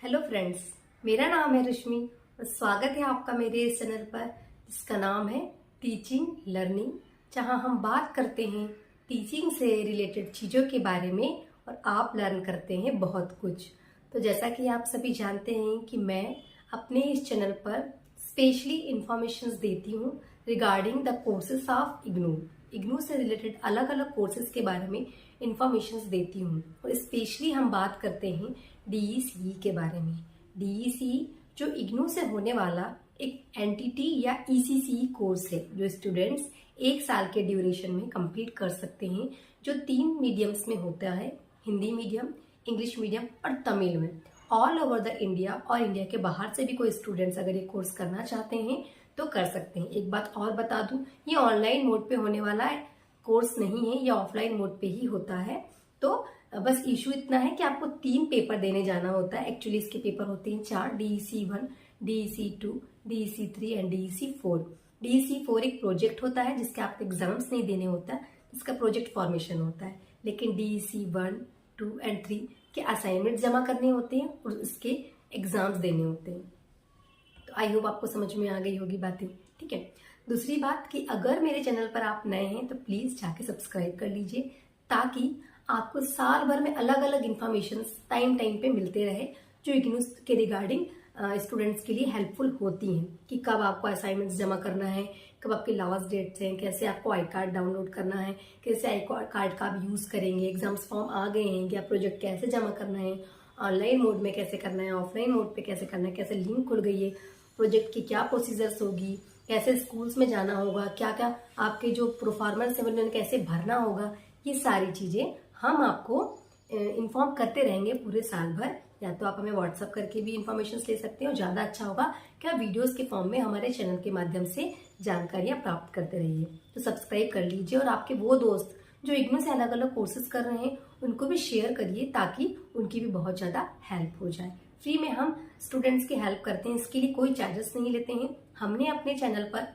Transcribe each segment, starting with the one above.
Hello friends, मेरा नाम है रश्मि और स्वागत है आपका मेरे इस चैनल पर जिसका नाम है टीचिंग लर्निंग, जहां हम बात करते हैं टीचिंग से रिलेटेड चीज़ों के बारे में और आप लर्न करते हैं बहुत कुछ। तो जैसा कि आप सभी जानते हैं कि मैं अपने इस चैनल पर स्पेशली इंफॉर्मेशन देती हूँ regarding the courses of IGNOU से रिलेटेड अलग अलग कोर्सेज के बारे में इंफॉर्मेशन देती हूँ। और स्पेशली हम बात करते हैं डीईसीई के बारे में। डीईसीई जो इग्नू से होने वाला एक एनटीटी या ईसीसी कोर्स है जो स्टूडेंट्स 1 साल के ड्यूरेशन में कंप्लीट कर सकते हैं, जो 3 मीडियम्स में होता है, हिंदी मीडियम, इंग्लिश मीडियम और तमिल में। ऑल ओवर द इंडिया और इंडिया के बाहर से भी कोई स्टूडेंट्स अगर ये कोर्स करना चाहते हैं तो कर सकते हैं। एक बात और बता दूं, ये ऑनलाइन मोड पे होने वाला है कोर्स नहीं है, ये ऑफलाइन मोड पे ही होता है। तो बस इशू इतना है कि आपको 3 पेपर देने जाना होता है। एक्चुअली इसके पेपर होते हैं 4, DEC1, DEC2, DEC3 and DEC4। DEC4 एक प्रोजेक्ट होता है जिसके आपको एग्जाम्स नहीं देने होता है, जिसका प्रोजेक्ट फॉर्मेशन होता है। लेकिन DEC1, 2 एंड 3 के असाइनमेंट जमा करने होते हैं और उसके एग्जाम्स देने होते हैं। तो आई होप आपको समझ में आ गई होगी बातें, ठीक है। दूसरी बात कि अगर मेरे चैनल पर आप नए हैं तो प्लीज जाके सब्सक्राइब कर लीजिए, ताकि आपको साल भर में अलग अलग इंफॉर्मेशन टाइम पे मिलते रहे जो इग्नू के रिगार्डिंग स्टूडेंट्स के लिए हेल्पफुल होती हैं। कि कब आपको असाइनमेंट्स जमा करना है, कब आपके लास्ट डेट्स हैं, कैसे आपको आई कार्ड डाउनलोड करना है, कैसे आई कार्ड का आप यूज करेंगे, एग्जाम्स फॉर्म आ गए हैं क्या, प्रोजेक्ट कैसे जमा करना है, ऑनलाइन मोड में कैसे करना है, ऑफलाइन मोड पे कैसे करना है, कैसे लिंक खुल गई है, प्रोजेक्ट की क्या प्रोसीजर्स होगी, कैसे स्कूल्स में जाना होगा, क्या क्या आपके जो प्रोफार्मर्स हैं उन्हें कैसे भरना होगा, ये सारी चीजें हम आपको इन्फॉर्म करते रहेंगे पूरे साल भर। या तो आप हमें व्हाट्सअप करके भी इन्फॉर्मेशन ले सकते हैं और ज्यादा अच्छा होगा कि आप वीडियोस के फॉर्म में हमारे चैनल के माध्यम से जानकारियां प्राप्त करते रहिए। तो सब्सक्राइब कर लीजिए और आपके वो दोस्त जो इग्नू से अलग अलग कोर्सेज कर रहे हैं उनको भी शेयर करिए, ताकि उनकी भी बहुत ज्यादा हेल्प हो जाए। फ्री में हम स्टूडेंट्स की हेल्प करते हैं, इसके लिए कोई चार्जेस नहीं लेते हैं। हमने अपने चैनल पर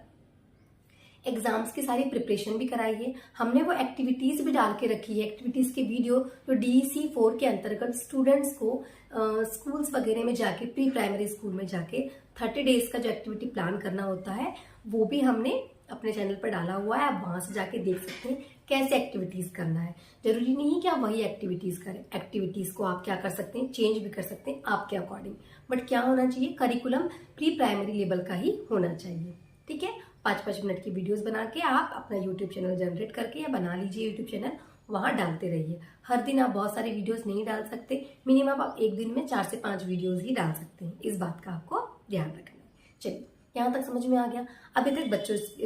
एग्जाम्स की सारी प्रिपरेशन भी कराई है, हमने वो एक्टिविटीज भी डाल के रखी है, एक्टिविटीज के वीडियो जो DEC4 के अंतर्गत स्टूडेंट्स को स्कूल्स वगैरह में जाके, प्री प्राइमरी स्कूल में जाके 30 डेज का जो एक्टिविटी प्लान करना होता है वो भी हमने अपने चैनल पर डाला हुआ है। आप वहां से जाके देख सकते हैं कैसे एक्टिविटीज करना है। जरूरी नहीं कि आप वही एक्टिविटीज करें, एक्टिविटीज को आप क्या कर सकते हैं, चेंज भी कर सकते हैं आपके अकॉर्डिंग। बट क्या होना चाहिए, करिकुलम प्री प्राइमरी लेवल का ही होना चाहिए, ठीक है। 5-5 मिनट की वीडियोस बना के आप अपना यूट्यूब चैनल जनरेट करके या बना लीजिए यूट्यूब चैनल, वहां डालते रहिए। हर दिन आप बहुत सारे वीडियोस नहीं डाल सकते, मिनिमम आप एक दिन में 4 से 5 वीडियोस ही डाल सकते हैं। इस बात का आपको ध्यान रखना है। चलिए, यहाँ तक समझ में आ गया। अभी तक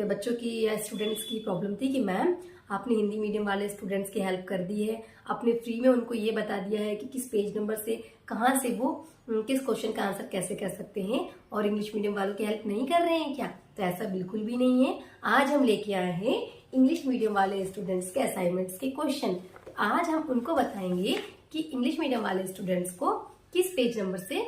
बच्चों की या स्टूडेंट्स की प्रॉब्लम थी कि मैम आपने हिंदी मीडियम वाले स्टूडेंट्स की हेल्प कर दी है, आपने फ्री में उनको ये बता दिया है कि किस पेज नंबर से कहाँ से वो किस क्वेश्चन का आंसर कैसे कर सकते हैं, और इंग्लिश मीडियम वालों की हेल्प नहीं कर रहे हैं क्या? तो ऐसा बिल्कुल भी नहीं है। आज हम लेके आए हैं इंग्लिश मीडियम वाले स्टूडेंट्स के असाइनमेंट्स के क्वेश्चन। आज हम उनको बताएंगे कि इंग्लिश मीडियम वाले स्टूडेंट्स को किस पेज नंबर से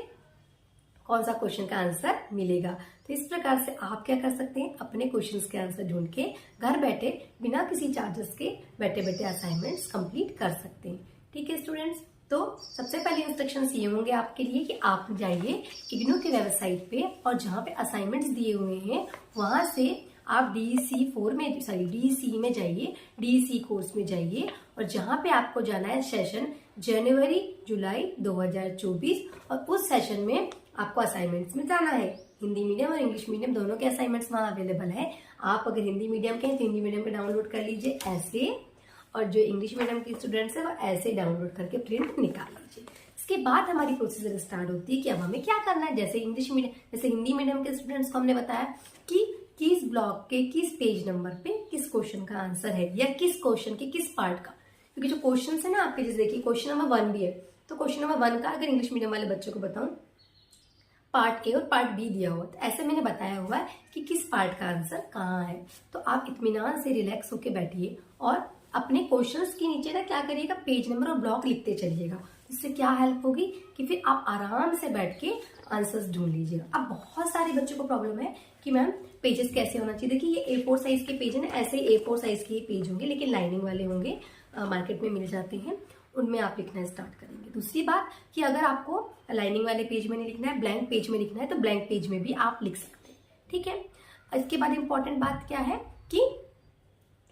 कौन सा क्वेश्चन का आंसर मिलेगा। तो इस प्रकार से आप क्या कर सकते हैं, अपने क्वेश्चंस के आंसर ढूंढ के घर बैठे बिना किसी चार्जेस के बैठे बैठे असाइनमेंट्स कंप्लीट कर सकते हैं, ठीक है स्टूडेंट्स। तो सबसे पहले इंस्ट्रक्शंस ये होंगे आपके लिए कि आप जाइए इग्नू की वेबसाइट पे और जहाँ पे असाइनमेंट्स दिए हुए हैं वहां से आप DEC में जाइए, DEC कोर्स में जाइए, और जहाँ पे आपको जाना है सेशन जनवरी-जुलाई 2024, और उस सेशन में आपको असाइनमेंट्स में जाना है। हिंदी मीडियम और इंग्लिश मीडियम दोनों के असाइनमेंट्स वहाँ अवेलेबल है। आप अगर हिंदी मीडियम के हैं तो हिंदी मीडियम पे डाउनलोड कर लीजिए ऐसे, और जो इंग्लिश मीडियम के स्टूडेंट्स है वो ऐसे डाउनलोड करके प्रिंट निकाल लीजिए। इसके बाद हमारी प्रोसीजर स्टार्ट होती है कि अब हमें क्या करना है। जैसे हिंदी मीडियम के स्टूडेंट्स को हमने बताया कि किस ब्लॉक के किस पेज नंबर पे किस क्वेश्चन का आंसर है, या किस क्वेश्चन के किस पार्ट का। क्योंकि जो क्वेश्चन है ना आपके, जैसे देखिए क्वेश्चन नंबर 1 भी है, तो क्वेश्चन नंबर 1 का अगर इंग्लिश मीडियम वाले बच्चों को बताऊं पार्ट ए और पार्ट बी दिया हुआ, तो ऐसे मैंने बताया हुआ है कि किस पार्ट का आंसर कहाँ है। तो आप इत्मीनान से रिलैक्स होके बैठिए और अपने क्वेश्चंस के नीचे ना क्या करिएगा, पेज नंबर और ब्लॉक लिखते चलिएगा। इससे क्या हेल्प होगी कि फिर आप आराम से बैठ के आंसर्स ढूंढ लीजिएगा। अब बहुत सारे बच्चों को प्रॉब्लम है कि मैम पेजेस कैसे होना चाहिए। देखिए ये A4 साइज के पेज है ना, ऐसे A4 साइज के पेज होंगे, लेकिन लाइनिंग वाले होंगे, मार्केट में मिल जाते हैं। उनमें आप लिखना स्टार्ट करेंगे। दूसरी बात कि अगर आपको लाइनिंग वाले पेज में नहीं लिखना है, ब्लैंक पेज में लिखना है, तो ब्लैंक पेज में भी आप लिख सकते हैं, ठीक है। इसके बाद इंपॉर्टेंट बात क्या है कि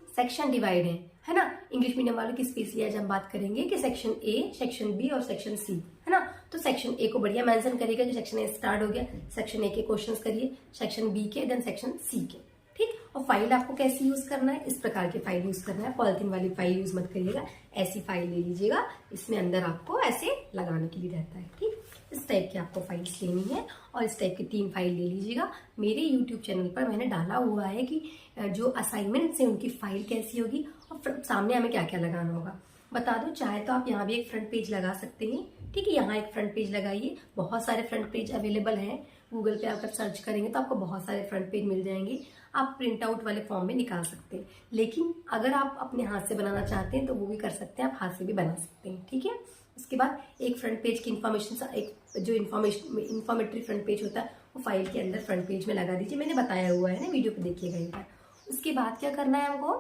सेक्शन डिवाइड है ना। इंग्लिश मीडियम वालों की स्पेशली आज हम बात करेंगे कि सेक्शन ए, सेक्शन बी और सेक्शन सी, है ना। तो सेक्शन ए को बढ़िया मेंशन करेगा कि सेक्शन ए स्टार्ट हो गया, सेक्शन ए के क्वेश्चंस करिए, सेक्शन बी के, देन सेक्शन सी के, ठीक। और फाइल आपको कैसी यूज करना है, इस प्रकार की फाइल यूज करना है, पॉलिथीन वाली फाइल यूज मत करिएगा, ऐसी फाइल ले लीजिएगा, इसमें अंदर आपको ऐसे लगाने के लिए रहता है, ठीक। इस टाइप की आपको फाइल्स लेनी है और इस टाइप की 3 फाइल ले लीजिएगा। मेरे YouTube चैनल पर मैंने डाला हुआ है कि जो असाइनमेंट्स है उनकी फाइल कैसी होगी और सामने हमें क्या क्या लगाना होगा बता दो। चाहे तो आप यहाँ भी एक फ्रंट पेज लगा सकते हैं, ठीक है। यहाँ एक फ्रंट पेज लगाइए, बहुत सारे फ्रंट पेज अवेलेबल हैं, गूगल पे आकर सर्च करेंगे तो आपको बहुत सारे फ्रंट पेज मिल जाएंगे, आप प्रिंट आउट वाले फॉर्म में निकाल सकते हैं। लेकिन अगर आप अपने हाथ से बनाना चाहते हैं तो वो भी कर सकते हैं, आप हाथ से भी बना सकते हैं, ठीक है। उसके बाद एक फ्रंट पेज की इन्फॉर्मेशन, एक जो इन्फॉर्मेटरी फ्रंट पेज होता है वो फाइल के अंदर फ्रंट पेज में लगा दीजिए, मैंने बताया हुआ है ना, वीडियो पे देखिएगा एक बार। उसके बाद क्या करना है हमको,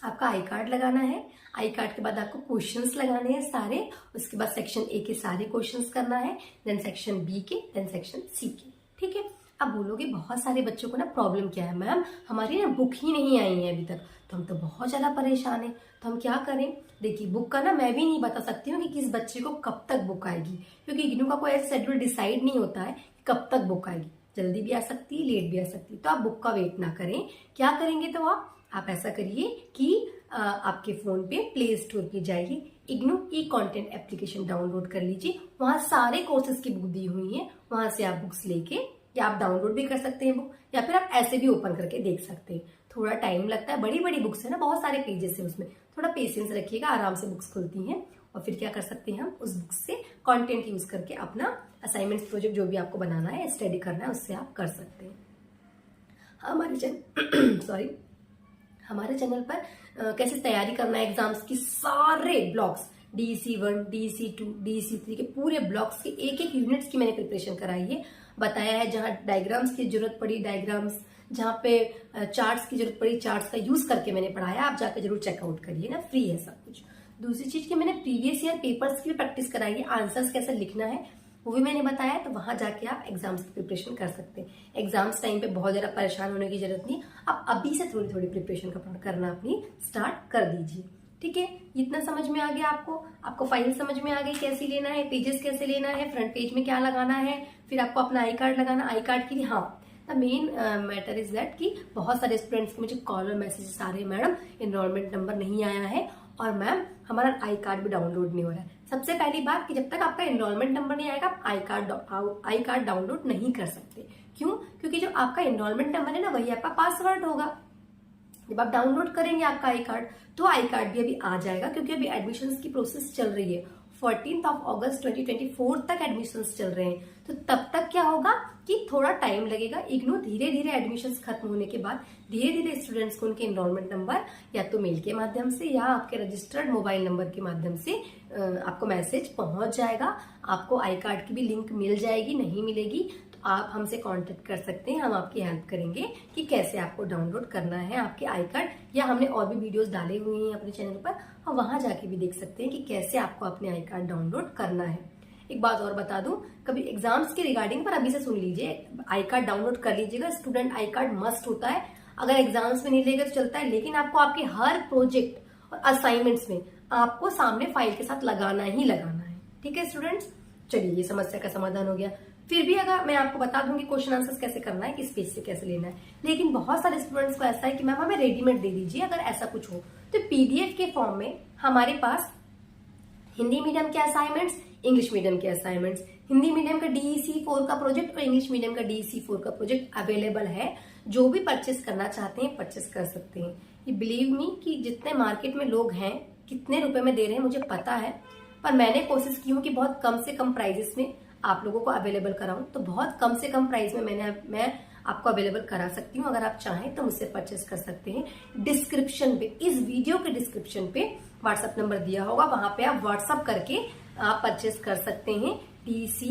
आपका आई कार्ड लगाना है, आई कार्ड के बाद आपको क्वेश्चंस लगाने हैं सारे, उसके बाद सेक्शन ए के सारे क्वेश्चंस करना है, देन सेक्शन बी के, देन सेक्शन सी के, ठीक है। अब बोलोगे बहुत सारे बच्चों को ना प्रॉब्लम क्या है, मैम हमारी ना बुक ही नहीं आई है अभी तक, तो हम तो बहुत ज़्यादा परेशान हैं, तो हम क्या करें। देखिए बुक का ना मैं भी नहीं बता सकती हूँ कि किस बच्चे को कब तक बुक आएगी, क्योंकि इग्नू का कोई ऐसा शेड्यूल डिसाइड नहीं होता है कि कब तक बुक आएगी, जल्दी भी आ सकती है, लेट भी आ सकती है। तो आप बुक का वेट ना करें, क्या करेंगे तो आप ऐसा करिए कि आपके फ़ोन पे प्ले स्टोर पे जाइए, इग्नू ई कंटेंट एप्लीकेशन डाउनलोड कर लीजिए, वहाँ सारे कोर्सेज की बुक दी हुई हैं, वहाँ से आप बुक्स लेके या आप डाउनलोड भी कर सकते हैं बुक, या फिर आप ऐसे भी ओपन करके देख सकते हैं। थोड़ा टाइम लगता है, बड़ी बड़ी बुक्स है ना, बहुत सारे पेजेस है उसमें, थोड़ा पेशेंस रखिएगा, आराम से बुक्स खुलती हैं। और फिर क्या कर सकते हैं, हम उस बुक से कंटेंट यूज करके अपना असाइनमेंट प्रोजेक्ट जो भी आपको बनाना है, स्टडी करना है, उससे आप कर सकते हैं। हमारे चैनल पर कैसे तैयारी करना है एग्जाम्स की, सारे ब्लॉग्स DEC1, DEC2, DEC3 के पूरे ब्लॉग्स के एक एक यूनिट्स की मैंने प्रिपरेशन कराई है, बताया है। जहाँ डायग्राम्स की जरूरत पड़ी डायग्राम्स, जहाँ पे चार्ट्स की जरूरत पड़ी चार्ट्स का यूज करके मैंने पढ़ाया, आप जाकर जरूर चेकआउट करिए ना, फ्री है सब कुछ। दूसरी चीज की मैंने प्रीवियस ईयर पेपर्स की भी प्रैक्टिस कराई है, आंसर्स कैसे लिखना है वो भी मैंने बताया, तो वहां जाके आप एग्जाम्स की प्रिपरेशन कर सकते हैं। एग्जाम्स टाइम पे बहुत ज्यादा परेशान होने की जरूरत नहीं, आप अभी से थोड़ी थोड़ी प्रिपरेशन करना अपनी स्टार्ट कर दीजिए, ठीक है। इतना समझ में आ गया आपको फाइल समझ में आ गई कैसे लेना है, पेजेस कैसे लेना है, फ्रंट पेज में क्या लगाना है, फिर आपको अपना आई कार्ड लगाना। आई कार्ड के लिए हाँ, the main matter is that कि बहुत सारे स्टूडेंट्स के मुझे कॉल और मैसेजेस आ रहे हैं, मैडम एनरोलमेंट नंबर नहीं आया है और मैम हमारा आई कार्ड भी डाउनलोड नहीं हो रहा है। सबसे पहली बात कि जब तक आपका एनरोलमेंट नंबर नहीं आएगा आप आई कार्ड डाउनलोड नहीं कर सकते। क्यों? क्योंकि जो आपका एनरोलमेंट नंबर है ना, वही आपका पासवर्ड होगा। जब आप डाउनलोड करेंगे आपका आई कार्ड, तो आई कार्ड भी अभी आ जाएगा, क्योंकि अभी एडमिशन्स की प्रोसेस चल रही है। 14 अगस्त 2024 तक एडमिशन्स चल रहे हैं, तो तब तक क्या होगा कि थोड़ा टाइम लगेगा। इग्नू धीरे धीरे एडमिशन्स खत्म होने के बाद धीरे धीरे स्टूडेंट्स को उनके एनरोलमेंट नंबर या तो मेल के माध्यम से या आपके रजिस्टर्ड मोबाइल नंबर के माध्यम से आपको मैसेज पहुंच जाएगा। आपको आई कार्ड की भी लिंक मिल जाएगी, नहीं मिलेगी तो आप हमसे कांटेक्ट कर सकते हैं, हम आपकी हेल्प करेंगे कि कैसे आपको डाउनलोड करना है आपके आई कार्ड। या हमने और भी वीडियोस डाले हुए हैं अपने चैनल पर, और वहां जाके भी देख सकते हैं कि कैसे आपको अपने आई कार्ड डाउनलोड करना है। एक बात और बता दूं, कभी एग्जाम्स के रिगार्डिंग पर अभी से सुन लीजिए, आई कार्ड डाउनलोड कर लीजिएगा। स्टूडेंट आई कार्ड मस्ट होता है, अगर एग्जाम्स में नहीं लेगा तो चलता है, लेकिन आपको आपके हर प्रोजेक्ट और असाइनमेंट्स में आपको सामने फाइल के साथ लगाना ही लगाना है। ठीक है स्टूडेंट्स, चलिए ये समस्या का समाधान हो गया। फिर भी अगर मैं आपको बता दूंगी क्वेश्चन आंसर्स कैसे करना है, किस पेज से कैसे लेना है, लेकिन बहुत सारे स्टूडेंट्स को ऐसा है कि मैम हमें रेडीमेड दे दीजिए। अगर ऐसा कुछ हो तो पीडीएफ के फॉर्म में हमारे पास हिंदी मीडियम के असाइनमेंट्स, इंग्लिश मीडियम के असाइनमेंट्स, हिंदी मीडियम का DEC4 का प्रोजेक्ट और इंग्लिश मीडियम का DEC4 का प्रोजेक्ट अवेलेबल है। जो भी परचेस करना चाहते हैं परचेस कर सकते हैं। ये बिलीव मी कि जितने मार्केट में लोग हैं, कितने रुपए में दे रहे हैं मुझे पता है, पर मैंने कोशिश की हूँ कि बहुत कम से कम प्राइजेस में आप लोगों को अवेलेबल कराऊं। तो बहुत कम से कम प्राइस में मैं आपको अवेलेबल करा सकती हूँ। अगर आप चाहें तो मुझसे परचेस कर सकते हैं। डिस्क्रिप्शन पे, इस वीडियो के डिस्क्रिप्शन पे व्हाट्सएप नंबर दिया होगा, वहां पे आप व्हाट्सएप करके आप परचेस कर सकते हैं। DEC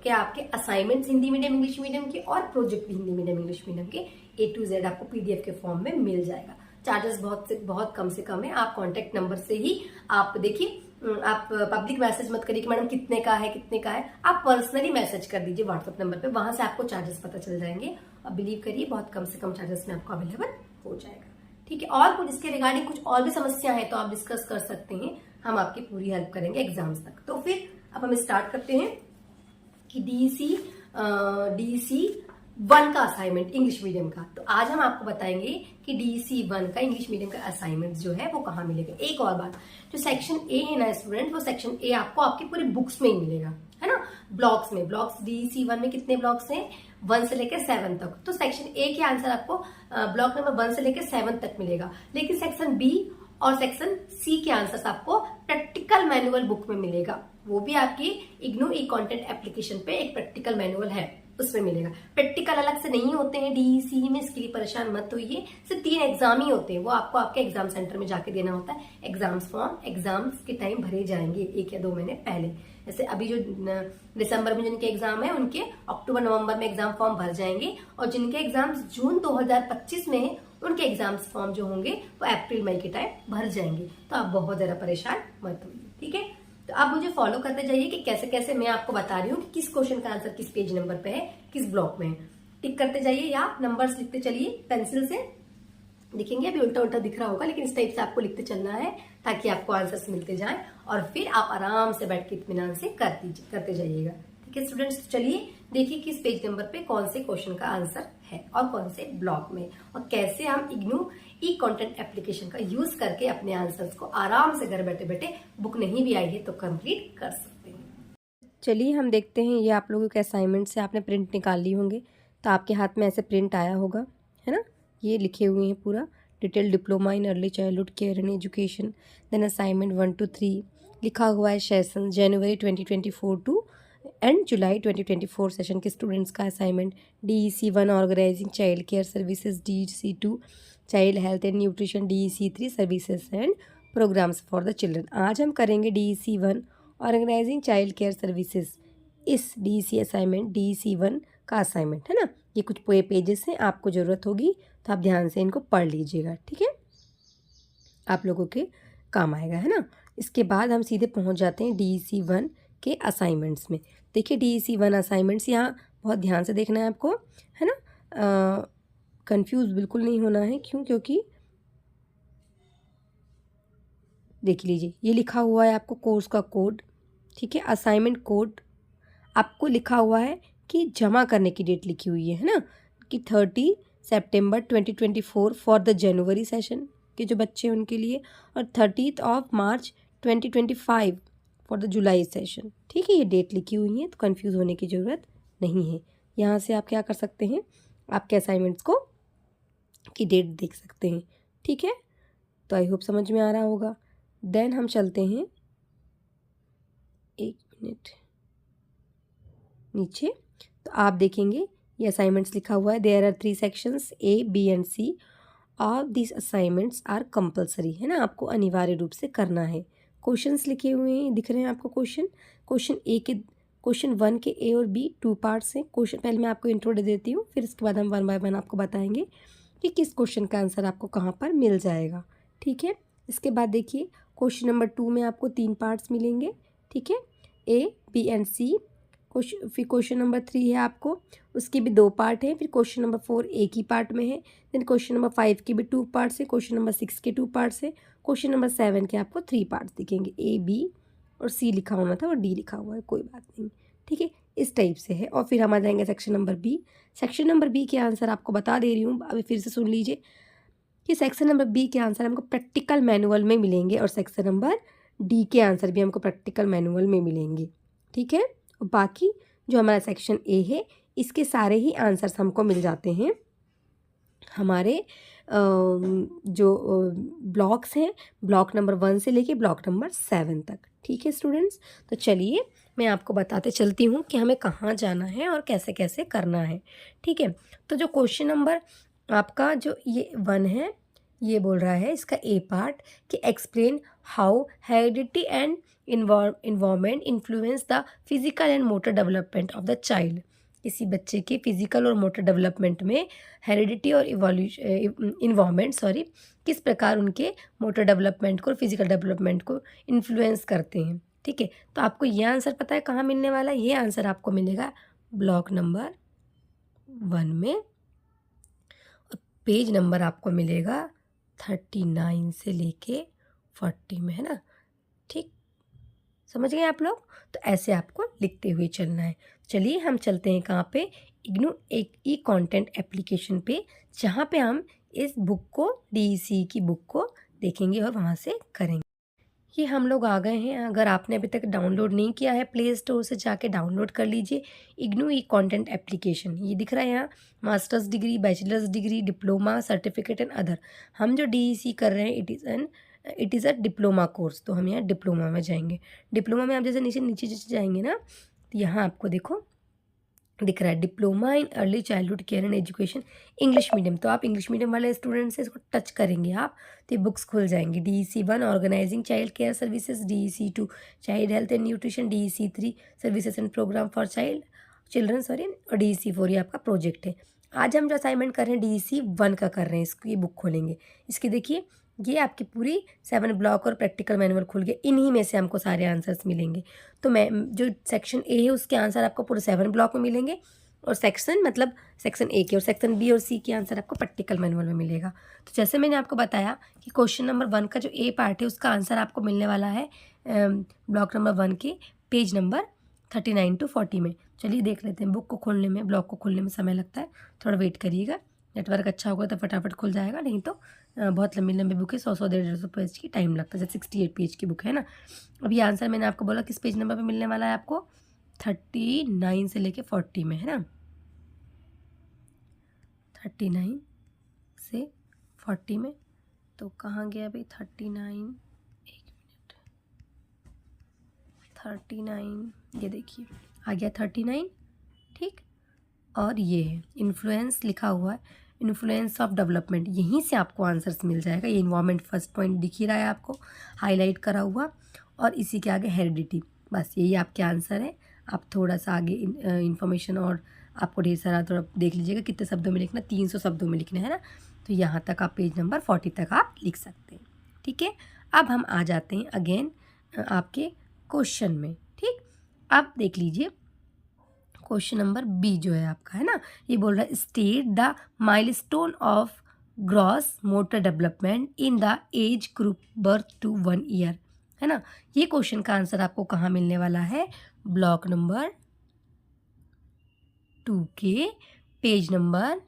के आपके assignments Hindi medium English medium के और प्रोजेक्ट भी हिंदी मीडियम इंग्लिश मीडियम के A to Z आपको PDF के फॉर्म में मिल जाएगा। चार्जेस बहुत कम से कम है। आप कॉन्टेक्ट नंबर से ही आप देखिए, आप पब्लिक मैसेज मत करिए कि मैडम कितने का है कितने का है, आप पर्सनली मैसेज कर दीजिए व्हाट्सएप नंबर पे, वहां से आपको चार्जेस पता चल जाएंगे। और बिलीव करिए बहुत कम से कम चार्जेस में आपको अवेलेबल हो जाएगा। ठीक है, और कुछ इसके रिगार्डिंग कुछ और भी समस्या है तो आप डिस्कस कर सकते हैं, हम आपकी पूरी हेल्प करेंगे एग्जाम्स तक। तो फिर अब हम स्टार्ट करते हैं कि डीसी 1 का असाइनमेंट इंग्लिश मीडियम का। तो आज हम आपको बताएंगे कि डीसी 1 का इंग्लिश मीडियम का असाइनमेंट जो है वो कहाँ मिलेगा। एक और बात, जो सेक्शन ए है ना स्टूडेंट, वो सेक्शन ए आपको आपकी पूरी बुक्स में ही मिलेगा, है ना, ब्लॉक्स में। ब्लॉक्स डीसी 1 में कितने ब्लॉक्स हैं? 1 से लेकर 7 तक। तो सेक्शन ए के आंसर आपको ब्लॉक नंबर 1 से लेकर 7 तक मिलेगा। लेकिन सेक्शन बी और सेक्शन सी के आंसर्स आपको प्रैक्टिकल मैनुअल बुक में मिलेगा, वो भी आपकी इग्नू ई कंटेंट एप्लीकेशन पे एक प्रैक्टिकल मैनुअल है, उसमें मिलेगा। प्रैक्टिकल अलग से नहीं होते हैं डीसी में, इसके लिए परेशान मत होइए। सिर्फ 3 एग्जाम ही होते हैं, वो आपको आपके एग्जाम सेंटर में जाके देना होता है। एग्जाम्स फॉर्म एग्जाम्स के टाइम भरे जाएंगे 1 या 2 महीने पहले। जैसे अभी जो दिसंबर में जिनके एग्जाम है उनके अक्टूबर नवंबर में एग्जाम फॉर्म भर जाएंगे, और जिनके एग्जाम्स जून 2025 में है उनके एग्जाम्स फॉर्म जो होंगे वो अप्रैल मई के टाइम भर जाएंगे। तो आप बहुत ज्यादा परेशान मत होइए, ठीक है। तो आप मुझे फॉलो करते जाइए कि कैसे कैसे मैं आपको बता रही हूँ कि किस क्वेश्चन का आंसर किस पेज नंबर पे है, किस ब्लॉक में है। टिक करते जाइए या नंबर्स लिखते चलिए पेंसिल से। दिखेंगे अभी उल्टा उल्टा दिख रहा होगा, लेकिन इस टाइप से आपको लिखते चलना है ताकि आपको आंसर्स मिलते जाएं, और फिर आप आराम से बैठ के इत्मीनान से करते जाइएगा। ठीक है स्टूडेंट्स, चलिए देखिए किस पेज नंबर पे कौन से क्वेश्चन का आंसर है और कौन से ब्लॉक में, और कैसे हम इग्नू ई कंटेंट एप्लीकेशन का यूज करके अपने आंसर्स को आराम से घर बैठे बैठे, बुक नहीं भी आई है तो कंप्लीट कर सकते हैं। चलिए हम देखते हैं, ये आप लोगों के असाइनमेंट से आपने प्रिंट निकाल ली होंगे, तो आपके हाथ में ऐसे प्रिंट आया होगा, है ना। ये लिखे हुए हैं पूरा detail diploma in early childhood care and education, then assignment 1 to 3 लिखा हुआ है। सेशन जनवरी 2024 टू एंड जुलाई 2024 सेशन के स्टूडेंट्स का assignment. DEC 1 organising child care services, DEC 2 child health and nutrition, DEC 3 services and programmes for the children. आज हम करेंगे DEC 1 organising child care services, इस DEC असाइनमेंट DEC 1 का assignment, है ना। ये कुछ पेजेस हैं, आपको ज़रूरत होगी तो आप ध्यान से इनको पढ़ लीजिएगा, ठीक है, आप लोगों के काम आएगा, है ना। इसके बाद हम सीधे पहुंच जाते हैं DEC 1 के असाइनमेंट्स में। देखिए DEC 1 असाइनमेंट्स, यहाँ बहुत ध्यान से देखना है आपको, है ना, कंफ्यूज बिल्कुल नहीं होना है। क्यों? क्योंकि देख लीजिए ये लिखा हुआ है आपको कोर्स का कोड, ठीक है। असाइनमेंट कोड आपको लिखा हुआ है कि जमा करने की डेट लिखी हुई है ना, कि 30 सितंबर 2024 फॉर द जनवरी सेशन के जो बच्चे उनके लिए, और 30 मार्च 2025 फॉर द जुलाई सेशन, ठीक है। ये डेट लिखी हुई है तो कंफ्यूज होने की ज़रूरत नहीं है। यहाँ से आप क्या कर सकते हैं, आपके असाइनमेंट्स को की डेट देख सकते हैं, ठीक है। तो आई होप समझ में आ रहा होगा। देन हम चलते हैं, एक मिनट नीचे, तो आप देखेंगे ये असाइनमेंट्स लिखा हुआ है। There are 3 sections A, B and C। All this assignments are compulsory, है ना, आपको अनिवार्य रूप से करना है। क्वेश्चंस लिखे हुए हैं, दिख रहे हैं आपको क्वेश्चन 1 के A और B 2 पार्ट्स हैं। क्वेश्चन पहले मैं आपको इंट्रो दे देती हूँ, फिर इसके बाद हम 1 बाय 1 आपको बताएंगे कि किस क्वेश्चन का आंसर आपको कहाँ पर मिल जाएगा, ठीक है। इसके बाद देखिए क्वेश्चन नंबर 2 में आपको 3 पार्ट्स मिलेंगे, ठीक है, A, B एंड C। फिर क्वेश्चन नंबर 3 है आपको, उसके भी 2 पार्ट हैं। फिर क्वेश्चन नंबर 4 एक ही पार्ट में है। देन क्वेश्चन नंबर 5 के भी 2 पार्ट्स हैं। क्वेश्चन नंबर 6 के 2 पार्ट्स हैं। क्वेश्चन नंबर 7 के आपको 3 पार्ट्स दिखेंगे। A, B और C लिखा होना था और D लिखा हुआ है, कोई बात नहीं, ठीक है, इस टाइप से है। और फिर हम आ जाएंगे section number B। Section number B के आंसर आपको बता दे रही हूँ, अभी फिर से सुन लीजिए कि सेक्शन नंबर B के आंसर हमको प्रैक्टिकल मैनुअल में मिलेंगे, और सेक्शन नंबर D के आंसर भी हमको प्रैक्टिकल मैनुअल में मिलेंगे, ठीक है। और बाकी जो हमारा सेक्शन A है, इसके सारे ही आंसर्स हमको मिल जाते हैं हमारे जो ब्लॉक्स हैं, ब्लॉक नंबर 1 से लेके ब्लॉक नंबर 7 तक, ठीक है स्टूडेंट्स। तो चलिए मैं आपको बताते चलती हूँ कि हमें कहाँ जाना है और कैसे कैसे करना है, ठीक है। तो जो क्वेश्चन नंबर आपका जो ये 1 है, ये बोल रहा है इसका A पार्ट कि explain how heredity and environment influence the physical and motor development of the child। किसी बच्चे के फिजिकल और मोटर डेवलपमेंट में हेरिडिटी और इन्वायरमेंट किस प्रकार उनके मोटर डेवलपमेंट को और फिजिकल डेवलपमेंट को इन्फ्लुएंस करते हैं। ठीक है, तो आपको ये आंसर पता है कहाँ मिलने वाला है? ये आंसर आपको मिलेगा ब्लॉक नंबर 1 में, और पेज नंबर आपको मिलेगा 39 से लेके 40 में, है ना। ठीक, समझ गए आप लोग? तो ऐसे आपको लिखते हुए चलना है। चलिए हम चलते हैं कहाँ पे? इग्नू एक ई कंटेंट एप्लीकेशन पे, जहाँ पे हम इस बुक को, डीईसी की बुक को देखेंगे और वहाँ से करेंगे। ये हम लोग आ गए हैं। अगर आपने अभी तक डाउनलोड नहीं किया है, प्ले स्टोर से जाके डाउनलोड कर लीजिए इग्नू ई कंटेंट एप्लीकेशन। ये दिख रहा है यहाँ, masters degree, bachelors degree, diploma, certificate and other. हम जो डीईसी कर रहे हैं it is a diploma course, तो हम यहाँ डिप्लोमा में जाएंगे। डिप्लोमा में आप जैसे नीचे नीचे नीचे जाएंगे ना, तो यहाँ आपको देखो दिख रहा है diploma in early childhood care and education English medium. तो आप इंग्लिश मीडियम वाले स्टूडेंट से इसको टच करेंगे आप, तो ये बुक्स खुल जाएंगी। DEC 1 organising child care services, DEC 2 child health and nutrition, DEC 3 services and programme for children और डीईसी 4 ये आपका प्रोजेक्ट है। आज हम जो असाइनमेंट कर रहे हैं डीईसी 1 का कर रहे हैं, इसकी बुक खोलेंगे। इसकी देखिए, ये आपकी पूरी 7 ब्लॉक और प्रैक्टिकल मैनुअल खुल गए। इन्हीं में से हमको सारे आंसर्स मिलेंगे। तो मैं जो सेक्शन ए है उसके आंसर आपको पूरे 7 ब्लॉक में मिलेंगे, और सेक्शन ए के और सेक्शन बी और सी के आंसर आपको प्रैक्टिकल मैनुअल में मिलेगा। तो जैसे मैंने आपको बताया कि क्वेश्चन नंबर 1 का जो ए पार्ट है उसका आंसर आपको मिलने वाला है ब्लॉक नंबर 1 के पेज नंबर 39 टू 40 में। चलिए देख लेते हैं। बुक को खोलने में, ब्लॉक को खोलने में समय लगता है, थोड़ा वेट करिएगा। नेटवर्क अच्छा होगा तो फटाफट खुल जाएगा, नहीं तो बहुत लंबी लंबी बुक है, 100 150 पेज की टाइम लगता है। जैसे 68 पेज की बुक है ना। अब ये आंसर मैंने आपको बोला किस पेज नंबर पे मिलने वाला है आपको? 39 से लेके 40 में, है ना। 39 से 40 में। तो कहाँ गया भाई 39? एक मिनट, 39 ये देखिए आ गया 39। ठीक, और ये है इन्फ्लुएंस लिखा हुआ है, इन्फ्लुएंस ऑफ डेवलपमेंट, यहीं से आपको आंसर्स मिल जाएगा। ये इन्वायरमेंट फर्स्ट पॉइंट दिख ही रहा है आपको हाईलाइट करा हुआ, और इसी के आगे हेरिडिटी। बस यही आपके आंसर है। आप थोड़ा सा आगे इन्फॉर्मेशन और आपको ढेर सारा थोड़ा देख लीजिएगा कितने शब्दों में लिखना, 300 शब्दों में लिखना है ना। तो यहाँ तक आप पेज नंबर 40 तक आप लिख सकते हैं। ठीक है, अब हम आ जाते हैं अगेन आपके क्वेश्चन में। ठीक, अब देख लीजिए क्वेश्चन नंबर बी जो है आपका, है ना। ये बोल रहा है state the milestone of gross motor development in the age group birth to 1 year, है ना। ये क्वेश्चन का आंसर आपको कहाँ मिलने वाला है? ब्लॉक नंबर 2 के पेज नंबर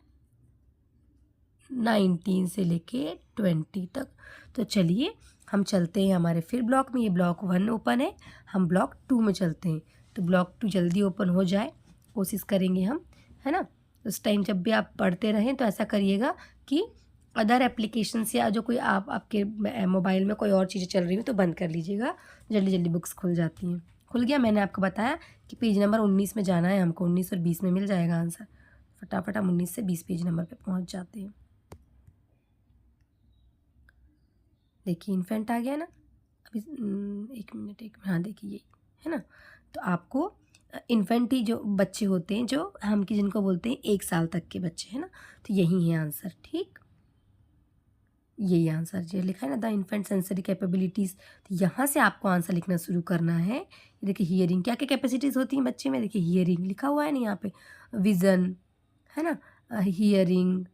19 से लेके 20 तक। तो चलिए हम चलते हैं हमारे फिर ब्लॉक में। ये ब्लॉक 1 ओपन है, हम ब्लॉक 2 में चलते हैं। तो ब्लॉक 2 जल्दी ओपन हो जाए, कोशिश करेंगे हम, है ना। उस टाइम जब भी आप पढ़ते रहें तो ऐसा करिएगा कि अदर एप्लीकेशंस या जो कोई आपके मोबाइल में कोई और चीज़ें चल रही हो तो बंद कर लीजिएगा, जल्दी जल्दी बुक्स खुल जाती हैं। खुल गया? मैंने आपको बताया कि पेज नंबर 19 में जाना है हमको, 19 और 20 में मिल जाएगा आंसर। फटाफट हम 19 से 20 पेज नंबर पर पहुँच जाते हैं। देखिए इन्फेंट आ गया ना। अभी एक मिनट, हाँ देखिए यही है ना। तो आपको इन्फेंट ही जो बच्चे होते हैं, जो हम की जिनको बोलते हैं 1 साल तक के बच्चे, है ना। तो यही है आंसर। ठीक, यही आंसर जो लिखा है ना, द इन्फेंट सेंसरी कैपेबिलिटीज़। तो यहाँ से आपको आंसर लिखना शुरू करना है। ये देखिए हियरिंग, क्या क्या कैपेसिटीज़ होती हैं बच्चे में? देखिए हियरिंग लिखा हुआ है ना यहाँ पे, विज़न, है ना, हियरिंग,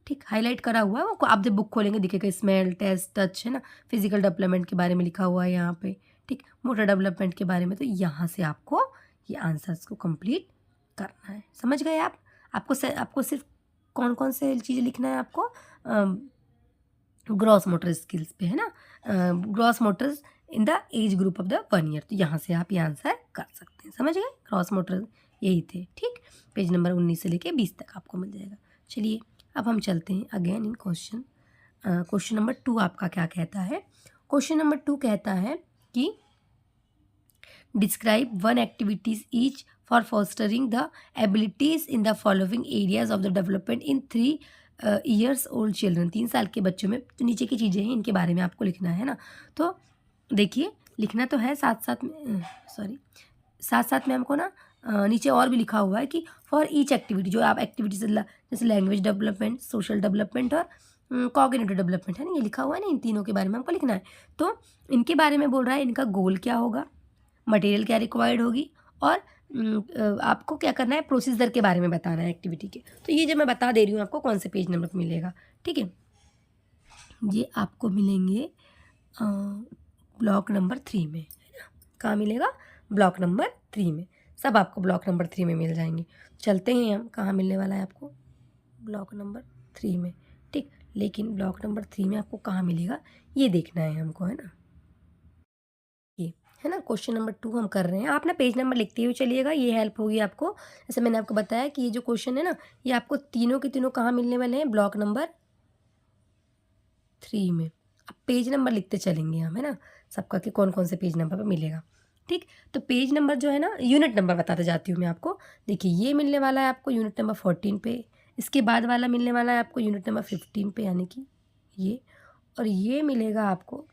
ठीक हाईलाइट करा हुआ है वो। आप जब बुक खोलेंगे दिखेगा स्मेल, टेस्ट, टच, है ना। फिजिकल डेवलपमेंट के बारे में लिखा हुआ है यहाँ पे, ठीक, मोटर डेवलपमेंट के बारे में। तो यहाँ से आपको ये आंसर्स को कंप्लीट करना है। समझ गए आप? आपको सिर्फ कौन कौन से चीज़ें लिखना है आपको? ग्रॉस मोटर स्किल्स पे, है ना, gross Motors in the age group of the 1 year. तो यहाँ से आप ये आंसर कर सकते हैं। समझ गए? ग्रॉस मोटर यही थे। ठीक, पेज नंबर 19 से लेके 20 तक आपको मिल जाएगा। चलिए अब हम चलते हैं अगेन इन क्वेश्चन नंबर 2 आपका क्या कहता है? क्वेश्चन नंबर 2 कहता है कि describe 1 activities each for fostering the abilities in the following areas of the development in 3 years old children. 3 साल के बच्चों में तो नीचे की चीज़ें हैं, इनके बारे में आपको लिखना है ना। तो देखिए लिखना तो है साथ साथ में हमको ना नीचे और भी लिखा हुआ है कि फॉर ईच एक्टिविटी, जो आप एक्टिविटी जैसे लैंग्वेज डेवलपमेंट, सोशल डेवलपमेंट और कॉग्निटिव डेवलपमेंट है ना, ये लिखा हुआ है ना, इन तीनों के बारे में हमको लिखना है। तो इनके बारे में बोल रहा है, इनका गोल क्या होगा, मटेरियल क्या रिक्वायर्ड होगी, और आपको क्या करना है, प्रोसीजर के बारे में बताना है एक्टिविटी के। तो ये जो मैं बता दे रही हूँ आपको कौन से पेज नंबर पर मिलेगा, ठीक है। ये आपको मिलेंगे ब्लॉक नंबर 3 में, है ना। कहाँ मिलेगा, ब्लॉक नंबर 3 में, सब आपको ब्लॉक नंबर 3 में मिल जाएंगे। चलते हैं हम, कहाँ मिलने वाला है आपको, ब्लॉक नंबर 3 में, ठीक। लेकिन ब्लॉक नंबर 3 में आपको कहाँ मिलेगा ये देखना है हमको, है ना। ये है ना, क्वेश्चन नंबर 2 हम कर रहे हैं। आप ना पेज नंबर लिखते हुए चलिएगा, ये हेल्प होगी आपको। जैसे मैंने आपको बताया कि ये जो क्वेश्चन है ना, ये आपको तीनों के तीनों कहाँ मिलने वाले हैं, ब्लॉक नंबर 3 में। अब पेज नंबर लिखते चलेंगे हम, है ना, सबका कि कौन कौन से पेज नंबर पर मिलेगा, ठीक। तो पेज नंबर जो है ना, यूनिट नंबर बताते जाती हूँ मैं आपको। देखिए ये मिलने वाला है आपको यूनिट नंबर 14 पे, इसके बाद वाला मिलने वाला है आपको यूनिट नंबर 15 पे, यानी कि ये, और ये मिलेगा आपको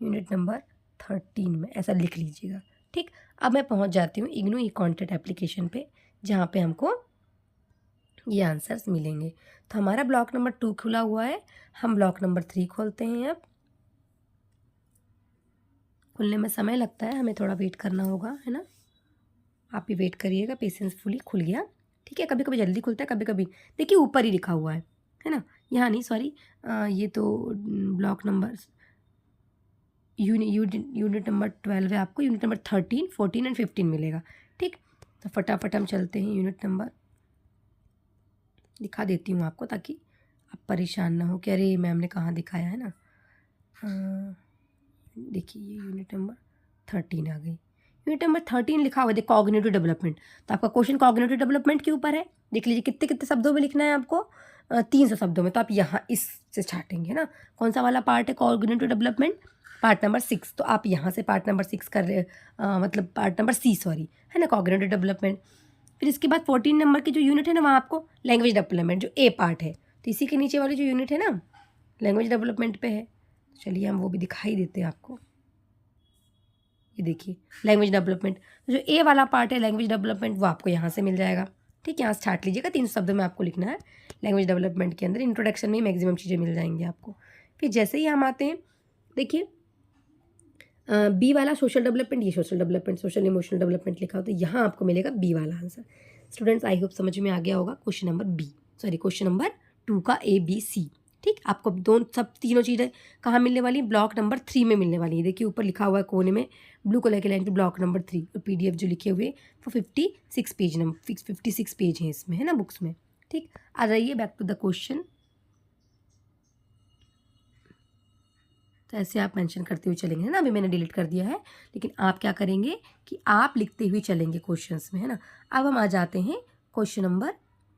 यूनिट नंबर 13 में, ऐसा लिख लीजिएगा, ठीक। अब मैं पहुँच जाती हूँ इग्नू ई कॉन्टेंट एप्लीकेशन पे, जहाँ पे हमको ये आंसर्स मिलेंगे। तो हमारा ब्लॉक नंबर 2 खुला हुआ है, हम ब्लॉक नंबर 3 खोलते हैं। अब खुलने में समय लगता है, हमें थोड़ा वेट करना होगा, है ना। आप भी वेट करिएगा, पेशेंसफुली खुल गया, ठीक है। कभी कभी जल्दी खुलता है, कभी कभी देखिए ऊपर ही लिखा हुआ है ना, यहाँ नहीं, सॉरी, ये तो ब्लॉक नंबर यूनिट नंबर 12 है, आपको यूनिट नंबर 13, 14 एंड 15 मिलेगा, ठीक। तो फटाफट हम चलते हैं, यूनिट नंबर दिखा देती हूँ आपको, ताकि आप परेशान ना हो कि अरे मैम ने कहाँ दिखाया, है ना। देखिए ये यूनिट नंबर 13 आ गई। यूनिट नंबर 13 लिखा हुआ है कॉग्निटिव डेवलपमेंट, तो आपका क्वेश्चन कॉग्निटिव डेवलपमेंट के ऊपर है। देख लीजिए कितने कितने शब्दों में लिखना है आपको, 300 शब्दों में। तो आप यहाँ इससे छाटेंगे ना, कौन सा वाला पार्ट है कॉग्निटिव डेवलपमेंट, पार्ट नंबर 6। तो आप यहाँ से पार्ट नंबर 6 कर रहे, मतलब पार्ट नंबर C, सॉरी, है ना, कॉग्निटिव डेवलपमेंट। फिर इसके बाद 14 नंबर की जो यूनिट है ना, वहाँ आपको लैंग्वेज डेवलपमेंट जो A पार्ट है, तो इसी के नीचे वाली जो यूनिट है ना, लैंग्वेज डेवलपमेंट पे है। चलिए हम वो भी दिखाई देते हैं आपको। ये देखिए लैंग्वेज डेवलपमेंट, जो ए वाला पार्ट है लैंग्वेज डेवलपमेंट, वो आपको यहाँ से मिल जाएगा, ठीक है। यहाँ से छाट लीजिएगा, 300 शब्दों में आपको लिखना है। लैंग्वेज डेवलपमेंट के अंदर इंट्रोडक्शन में मैक्सिमम चीज़ें मिल जाएंगी आपको। फिर जैसे ही हम आते हैं, देखिए बी वाला सोशल डेवलपमेंट, ये social development, social emotional development लिखा हो, तो यहाँ आपको मिलेगा बी वाला आंसर। स्टूडेंट्स आई होप समझ में आ गया होगा question number B, sorry question number 2 का ABC, ठीक। आपको सब तीनों चीज़ें कहाँ मिलने वाली, ब्लॉक नंबर 3 में मिलने वाली है। देखिए ऊपर लिखा हुआ है कोने में ब्लू कलर के लाइन पे ब्लॉक नंबर 3, और PDF जो लिखे हुए वो 56 पेज नंबर 56 पेज हैं इसमें, है ना, बुक्स में, ठीक। आ जाइए बैक टू द क्वेश्चन। तो ऐसे आप मेंशन करते हुए चलेंगे, है ना। अभी मैंने डिलीट कर दिया है, लेकिन आप क्या करेंगे कि आप लिखते हुए चलेंगे क्वेश्चंस में, है ना। अब हम आ जाते हैं क्वेश्चन नंबर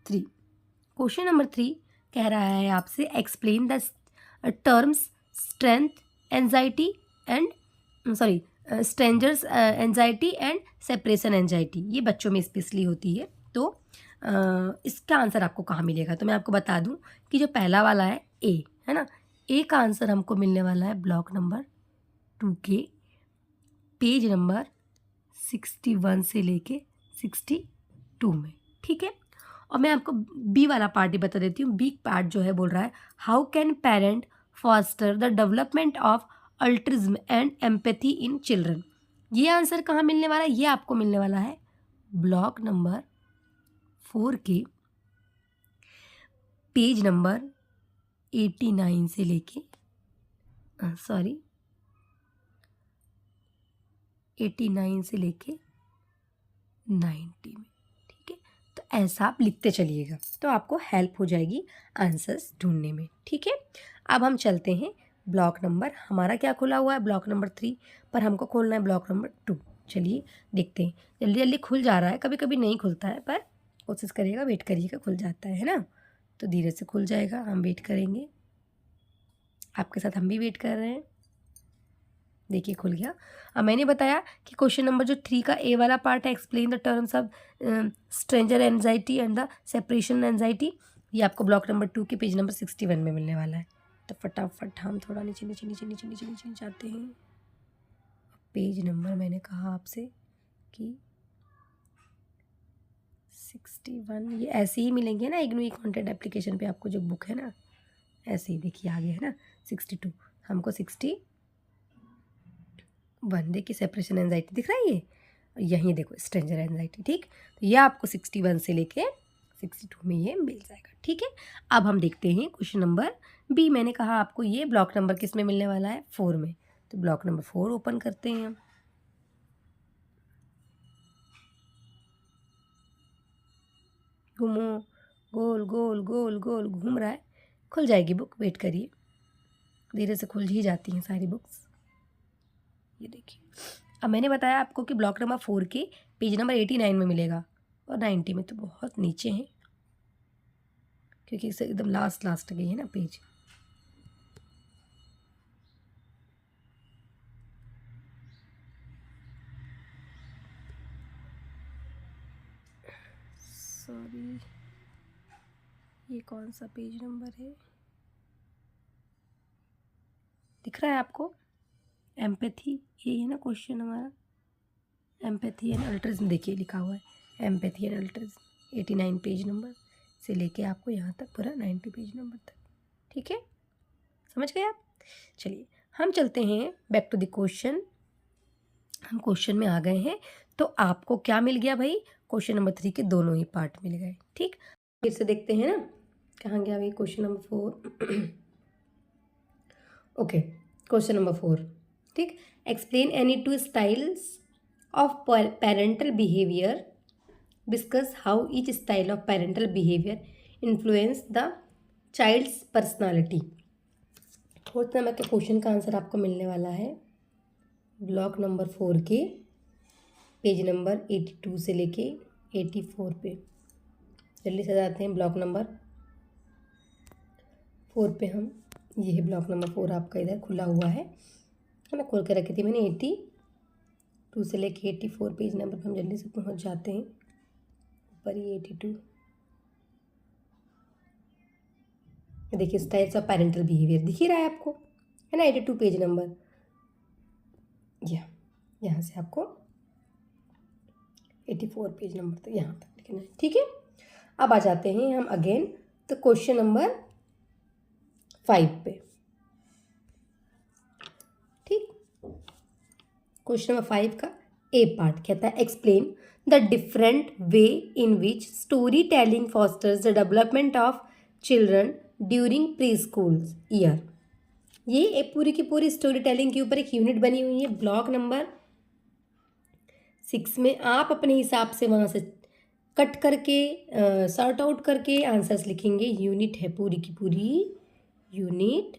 3। क्वेश्चन नंबर 3 कह रहा है आपसे explain the terms strength anxiety and sorry strangers anxiety and separation anxiety, ये बच्चों में स्पेशली होती है। तो इसका आंसर आपको कहाँ मिलेगा, तो मैं आपको बता दूं कि जो पहला वाला है ए, है ना, ए का आंसर हमको मिलने वाला है ब्लॉक नंबर 2 के पेज नंबर 61 से लेके 62 में, ठीक है। और मैं आपको बी वाला पार्ट ही बता देती हूँ। बी पार्ट जो है बोल रहा है how can parent foster the development of altruism and empathy in children, ये आंसर कहाँ मिलने वाला है, ये आपको मिलने वाला है ब्लॉक नंबर 4 के पेज नंबर 89 से लेके 89 से लेके 90 में, ठीक है। तो ऐसा आप लिखते चलिएगा, तो आपको हेल्प हो जाएगी आंसर्स ढूंढने में, ठीक है। अब हम चलते हैं ब्लॉक नंबर, हमारा क्या खुला हुआ है ब्लॉक नंबर 3, पर हमको खोलना है ब्लॉक नंबर 2। चलिए देखते हैं, जल्दी जल्दी खुल जा रहा है, कभी कभी नहीं खुलता है, पर कोशिश करिएगा, वेट करिएगा, खुल जाता है ना। तो धीरे से खुल जाएगा, हम वेट करेंगे, आपके साथ हम भी वेट कर रहे हैं। देखिए खुल गया। अब मैंने बताया कि क्वेश्चन नंबर जो 3 का ए वाला पार्ट है explain the terms of stranger anxiety and the separation anxiety, ये आपको ब्लॉक नंबर 2 के पेज नंबर 61 में मिलने वाला है। तो फटाफट हम थोड़ा नीचे नीचे नीचे नीचे नीचे नीचे जाते हैं। पेज नंबर मैंने कहा आपसे कि 61 ये ऐसे ही मिलेंगे ना इग्नू ई कंटेंट एप्लीकेशन पे आपको जो बुक है ना, ऐसे ही देखिए आगे है ना 62, हमको 61 देखिए सेपरेशन एंजाइटी दिख रहा है ये, यहीं देखो स्ट्रेंजर एंजाइटी, ठीक। तो ये आपको 61 से लेके 62 में ये मिल जाएगा, ठीक है। अब हम देखते हैं क्वेश्चन नंबर बी। मैंने कहा आपको ये ब्लॉक नंबर किस में मिलने वाला है, 4 में। तो ब्लॉक नंबर 4 ओपन करते हैं हम। घूमो, गोल गोल गोल गोल घूम रहा है, खुल जाएगी बुक, वेट करिए, धीरे से खुल ही जाती हैं सारी बुक्स। ये देखिए, अब मैंने बताया आपको कि ब्लॉक नंबर 4 के पेज नंबर 89 में मिलेगा, और 90 में तो बहुत नीचे हैं, क्योंकि इसे एकदम लास्ट गई है ना पेज। सॉरी, ये कौन सा पेज नंबर है, दिख रहा है आपको? एम्पैथी, ये है ना क्वेश्चन हमारा, एम्पैथी एंड अल्ट्रिज्म, देखिए लिखा हुआ है empathy and altruism, 89 page number से लेके आपको यहाँ तक पूरा 90 पेज नंबर तक, ठीक है, समझ गए आप? चलिए हम चलते हैं बैक टू द क्वेश्चन। हम क्वेश्चन में आ गए हैं, तो आपको क्या मिल गया भाई, क्वेश्चन नंबर 3 के दोनों ही पार्ट मिल गए, ठीक। फिर से देखते हैं ना, कहाँ गया भाई question number 4। Okay, question number 4, ठीक। Explain any 2 styles of parental behaviour, discuss how each style of parental behaviour influence the child's personality. Fourth number के क्वेश्चन का आंसर आपको मिलने वाला है ब्लॉक नंबर 4 के पेज नंबर 82 से लेके 84 पे। जल्दी से जाते हैं ब्लॉक नंबर 4 पे हम। ये है ब्लॉक नंबर 4, आपका इधर खुला हुआ है ना, खोल के रखी थी मैंने। 82 से लेके 84 पेज नंबर पर हम जल्दी से पहुंच जाते हैं। ऊपर ये 82, देखिए स्टाइल्स ऑफ पेरेंटल बिहेवियर दिख ही रहा है आपको, है ना। 82 पेज नंबर, यहाँ से आपको 84 पेज नंबर तक यहाँ तक लिखना है, ठीक है। अब आ जाते हैं हम अगेन तो क्वेश्चन नंबर 5 पे, ठीक। क्वेश्चन नंबर 5 का ए पार्ट कहता है explain the different way in which story telling fosters the development of children during pre school year. ये एक पूरी की पूरी स्टोरी टेलिंग के ऊपर एक यूनिट बनी हुई है। ब्लॉक नंबर 6 में आप अपने हिसाब से वहाँ से कट करके सॉर्ट आउट करके आंसर्स लिखेंगे। यूनिट है पूरी की पूरी यूनिट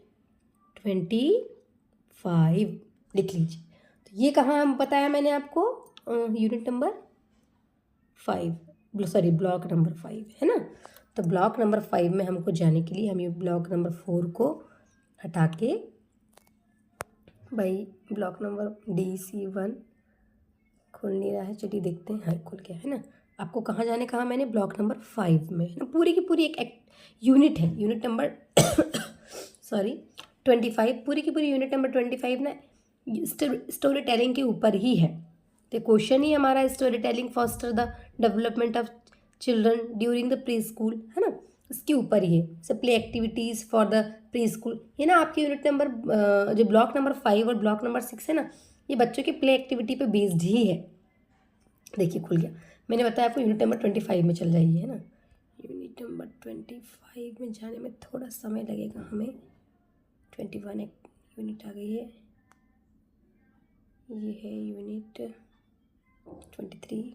25, लिख लीजिए। तो ये कहाँ बताया मैंने आपको, unit number 5, sorry block number 5 है ना। तो ब्लॉक नंबर 5 में हमको जाने के लिए हम ये ब्लॉक नंबर 4 को हटा के, भाई ब्लॉक नंबर DC1 खुल नहीं रहा है, चलिए देखते हैं। हाँ खुल गया है ना। आपको कहाँ जाने, कहा मैंने ब्लॉक नंबर 5 में ना, पूरी की पूरी एक यूनिट है, यूनिट नंबर सॉरी 25, पूरी की पूरी यूनिट नंबर 25 ना स्टोरी टेलिंग के ऊपर ही है। तो क्वेश्चन ही हमारा story telling foster the development of children during the pre school, है ना, इसके ऊपर ही है। सब play activities for the pre school, ये ना आपकी यूनिट नंबर जो ब्लॉक नंबर 5 और ब्लॉक नंबर 6 है ना, ये बच्चों की प्ले एक्टिविटी पे बेस्ड ही है। देखिए खुल गया। मैंने बताया आपको यूनिट नंबर 25 में चल जाइए, है ना। यूनिट नंबर 25 में जाने में थोड़ा समय लगेगा हमें। 21 एक यूनिट आ गई है, ये है यूनिट 23।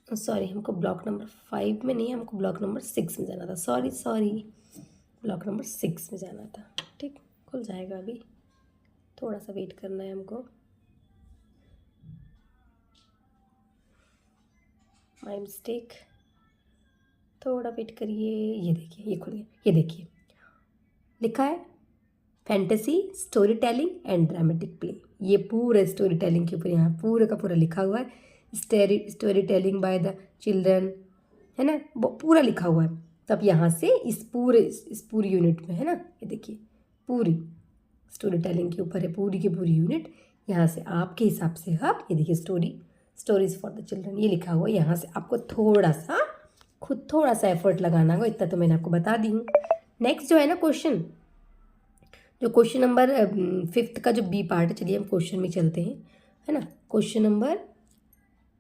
सॉरी, हमको ब्लॉक नंबर 5 में नहीं, हमको ब्लॉक नंबर 6 में जाना था। सॉरी ब्लॉक नंबर 6 में जाना था, ठीक। खुल जाएगा, अभी थोड़ा सा वेट करना है हमको। माय मिस्टेक, थोड़ा वेट करिए। ये देखिए ये खुल गया। ये देखिए लिखा है fantasy, story telling and dramatic play. ये पूरा स्टोरी टेलिंग के ऊपर यहाँ पूरा का पूरा लिखा हुआ है। Story telling by the children, है ना, वो पूरा लिखा हुआ है। तब यहाँ से इस पूरी यूनिट में, है ना, ये देखिए पूरी स्टोरी टेलिंग के ऊपर है पूरी की पूरी यूनिट। यहाँ से आपके हिसाब से आप ये देखिए स्टोरीज फॉर द चिल्ड्रन ये लिखा हुआ है। यहाँ से आपको थोड़ा सा एफर्ट लगाना होगा, इतना तो मैंने आपको बता दी हूँ। नेक्स्ट जो है ना क्वेश्चन नंबर 5 का जो बी पार्ट है, चलिए हम क्वेश्चन में चलते हैं, है ना। क्वेश्चन नंबर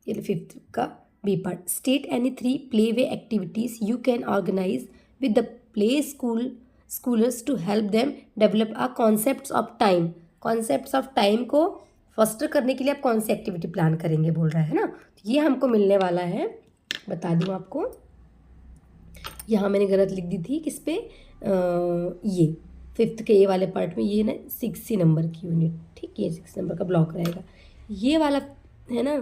ये 5 का B part, state any 3 play way activities you can organise with the play schoolers to help them develop a concepts of time. Concepts of time को फॉस्टर करने के लिए आप कौन सी एक्टिविटी प्लान करेंगे बोल रहा है ना। तो ये हमको मिलने वाला है, बता दूँ आपको, यहाँ मैंने गलत लिख दी थी किस पे, ये 5th के ये वाले पार्ट में, ये ना 6 नंबर की यूनिट, ठीक है, 6 नंबर का ब्लॉक रहेगा। ये वाला है ना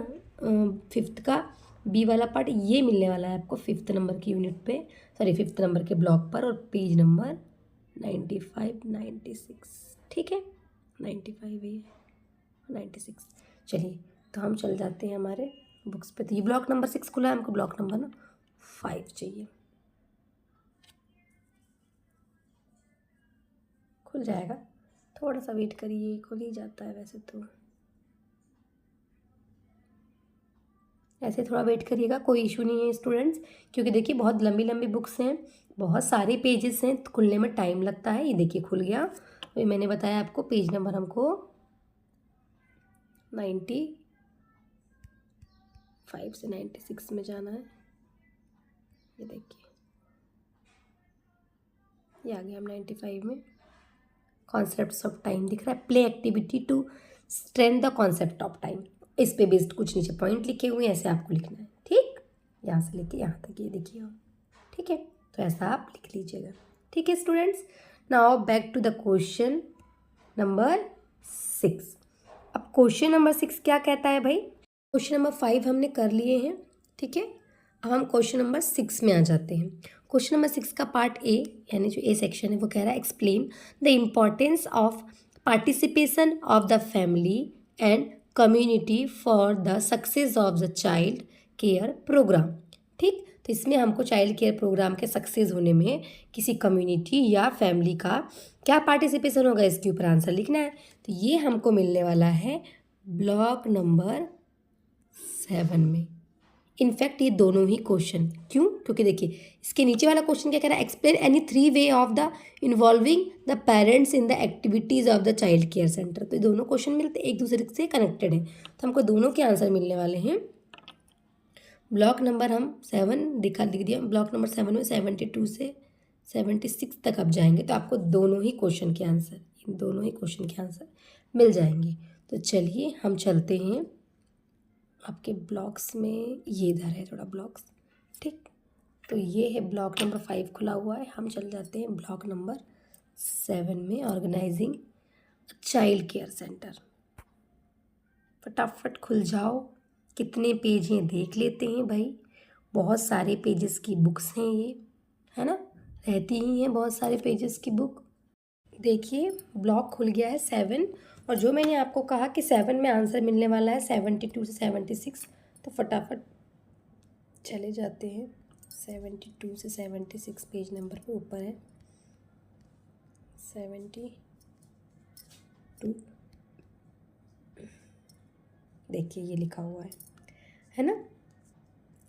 5th का बी वाला पार्ट, ये मिलने वाला है आपको 5th नंबर की यूनिट पे, सॉरी 5th नंबर के ब्लॉक पर, और पेज नंबर 95 96, ठीक है, 95 है 96। चलिए तो हम चल जाते हैं हमारे बुक्स पे। तो ये ब्लॉक नंबर 6 खुला है, हमको ब्लॉक नंबर 5 चाहिए। खुल जाएगा, थोड़ा सा वेट करिए, खुल ही जाता है वैसे तो, ऐसे थोड़ा वेट करिएगा, कोई इशू नहीं है स्टूडेंट्स, क्योंकि देखिए बहुत लंबी लंबी बुक्स हैं, बहुत सारे पेजेस हैं, तो खुलने में टाइम लगता है। ये देखिए खुल गया। तो मैंने बताया आपको पेज नंबर हमको 95 से 96 में जाना है। ये देखिए ये आ गया हम 95 में। कॉन्सेप्ट्स ऑफ टाइम दिख रहा है, play activity to strength the concept of time. इस पे बेस्ड कुछ नीचे पॉइंट लिखे हुए हैं, ऐसे आपको लिखना है, ठीक, यहाँ से लेके यहाँ तक ये देखिए, ठीक है, तो ऐसा आप लिख लीजिएगा, ठीक है students. Now back to the question number 6। अब क्वेश्चन नंबर 6 क्या कहता है भाई, क्वेश्चन नंबर 5 हमने कर लिए हैं, ठीक है, अब हम क्वेश्चन नंबर 6 में आ जाते हैं। क्वेश्चन नंबर 6 का पार्ट ए, यानी जो ए सेक्शन है, वो कह रहा है explain the importance of participation of the family and community for the success of the child care programme, ठीक। तो इसमें हमको चाइल्ड केयर प्रोग्राम के सक्सेस होने में किसी कम्युनिटी या फैमिली का क्या पार्टिसिपेशन होगा, इसके ऊपर आंसर लिखना है। तो ये हमको मिलने वाला है ब्लॉक नंबर 7 में। इनफैक्ट ये दोनों ही क्वेश्चन, क्यों, क्योंकि देखिए इसके नीचे वाला क्वेश्चन क्या कह रहा है, explain any 3 way of the involving the parents in the activities of the child care centre. तो ये दोनों क्वेश्चन मिलते एक दूसरे से कनेक्टेड है, तो हमको दोनों के आंसर मिलने वाले हैं। ब्लॉक नंबर हम 7 लिख दिया, ब्लॉक नंबर 7 में 72 से 76 तक आप जाएंगे तो आपको दोनों ही क्वेश्चन के आंसर, इन दोनों ही क्वेश्चन के आंसर मिल जाएंगे। तो चलिए हम चलते हैं आपके ब्लॉक्स में, ये इधर है थोड़ा ब्लॉक्स, ठीक। तो ये है ब्लॉक नंबर 5 खुला हुआ है, हम चल जाते हैं ब्लॉक नंबर 7 में, ऑर्गेनाइजिंग चाइल्ड केयर सेंटर। फटाफट खुल जाओ, कितने पेज हैं देख लेते हैं भाई, बहुत सारे पेजेस की बुक्स हैं ये, है ना, रहती ही हैं बहुत सारे पेजेस की बुक। देखिए ब्लॉक खुल गया है 7, और जो मैंने आपको कहा कि 7 में आंसर मिलने वाला है 72 से 76, तो फटाफट चले जाते हैं 72 से 76 पेज नंबर पे, ऊपर है 72, देखिए ये लिखा हुआ है ना,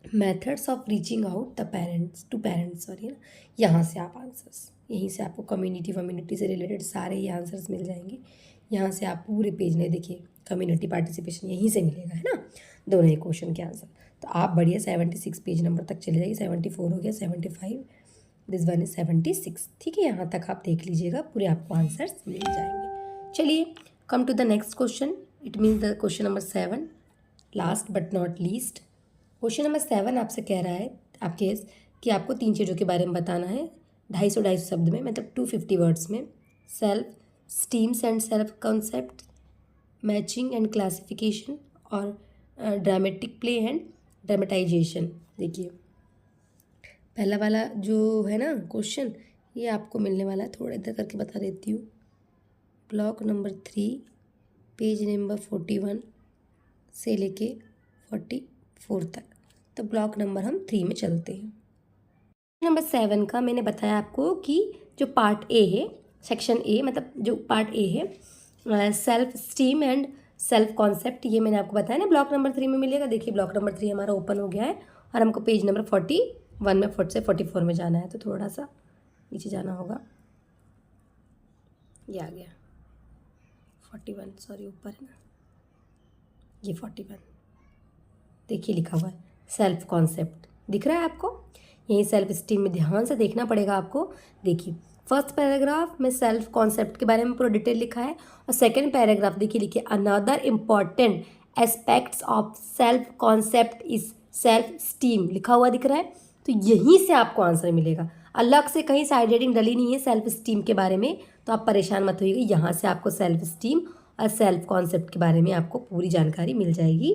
methods of reaching out the parents to parents, sorry ना, यहाँ से आप आंसर्स, यहीं से आपको कम्युनिटी से रिलेटेड सारे ये आंसर्स मिल जाएंगे। यहाँ से आप पूरे पेज में देखिए कम्युनिटी पार्टिसिपेशन यहीं से मिलेगा, है ना, दोनों ही क्वेश्चन के आंसर। तो आप बढ़िया 76 पेज नंबर तक चले जाइए, 74 हो गया, 75, दिस वन इज 76, ठीक है, यहाँ तक आप देख लीजिएगा, पूरे आपको आंसर्स मिल जाएंगे। चलिए come to the next question, it means the question number 7, last but not least. Question number 7 आपसे कह रहा है आपके कि आपको 3 चीज़ों के बारे में बताना है 250 शब्द में, मतलब 250 वर्ड्स में। Self stems and self concept, matching and classification, और ड्रामेटिक प्ले एंड ड्रामेटाइजेशन। देखिए पहला वाला जो है ना क्वेश्चन, ये आपको मिलने वाला है, थोड़ा इधर करके बता देती हूँ, ब्लॉक नंबर 3 पेज नंबर 41 से लेके 44 तक। तो ब्लॉक नंबर हम 3 में चलते हैं। नंबर 7 का मैंने बताया आपको कि जो पार्ट ए है सेक्शन ए मतलब जो पार्ट ए है, self esteem and self concept, ये मैंने आपको बताया ना ब्लॉक नंबर 3 में मिलेगा। देखिए ब्लॉक नंबर 3 हमारा ओपन हो गया है और हमको पेज नंबर 41 में 40 से 44 में जाना है, तो थोड़ा सा नीचे जाना होगा। ये आ गया 41, सॉरी ऊपर है ना, ये 41। देखिए लिखा हुआ है सेल्फ कॉन्सेप्ट, दिख रहा है आपको? यही सेल्फ स्टीम में ध्यान से देखना पड़ेगा आपको। देखिए फर्स्ट पैराग्राफ में सेल्फ कॉन्सेप्ट के बारे में पूरा डिटेल लिखा है और सेकंड पैराग्राफ देखिए लिखिए another important aspects of self concept is self esteem लिखा हुआ दिख रहा है। तो यहीं से आपको आंसर मिलेगा, अलग से कहीं साइड हेडिंग डली नहीं है सेल्फ स्टीम के बारे में, तो आप परेशान मत होइएगा। यहाँ से आपको सेल्फ स्टीम और सेल्फ कॉन्सेप्ट के बारे में आपको पूरी जानकारी मिल जाएगी।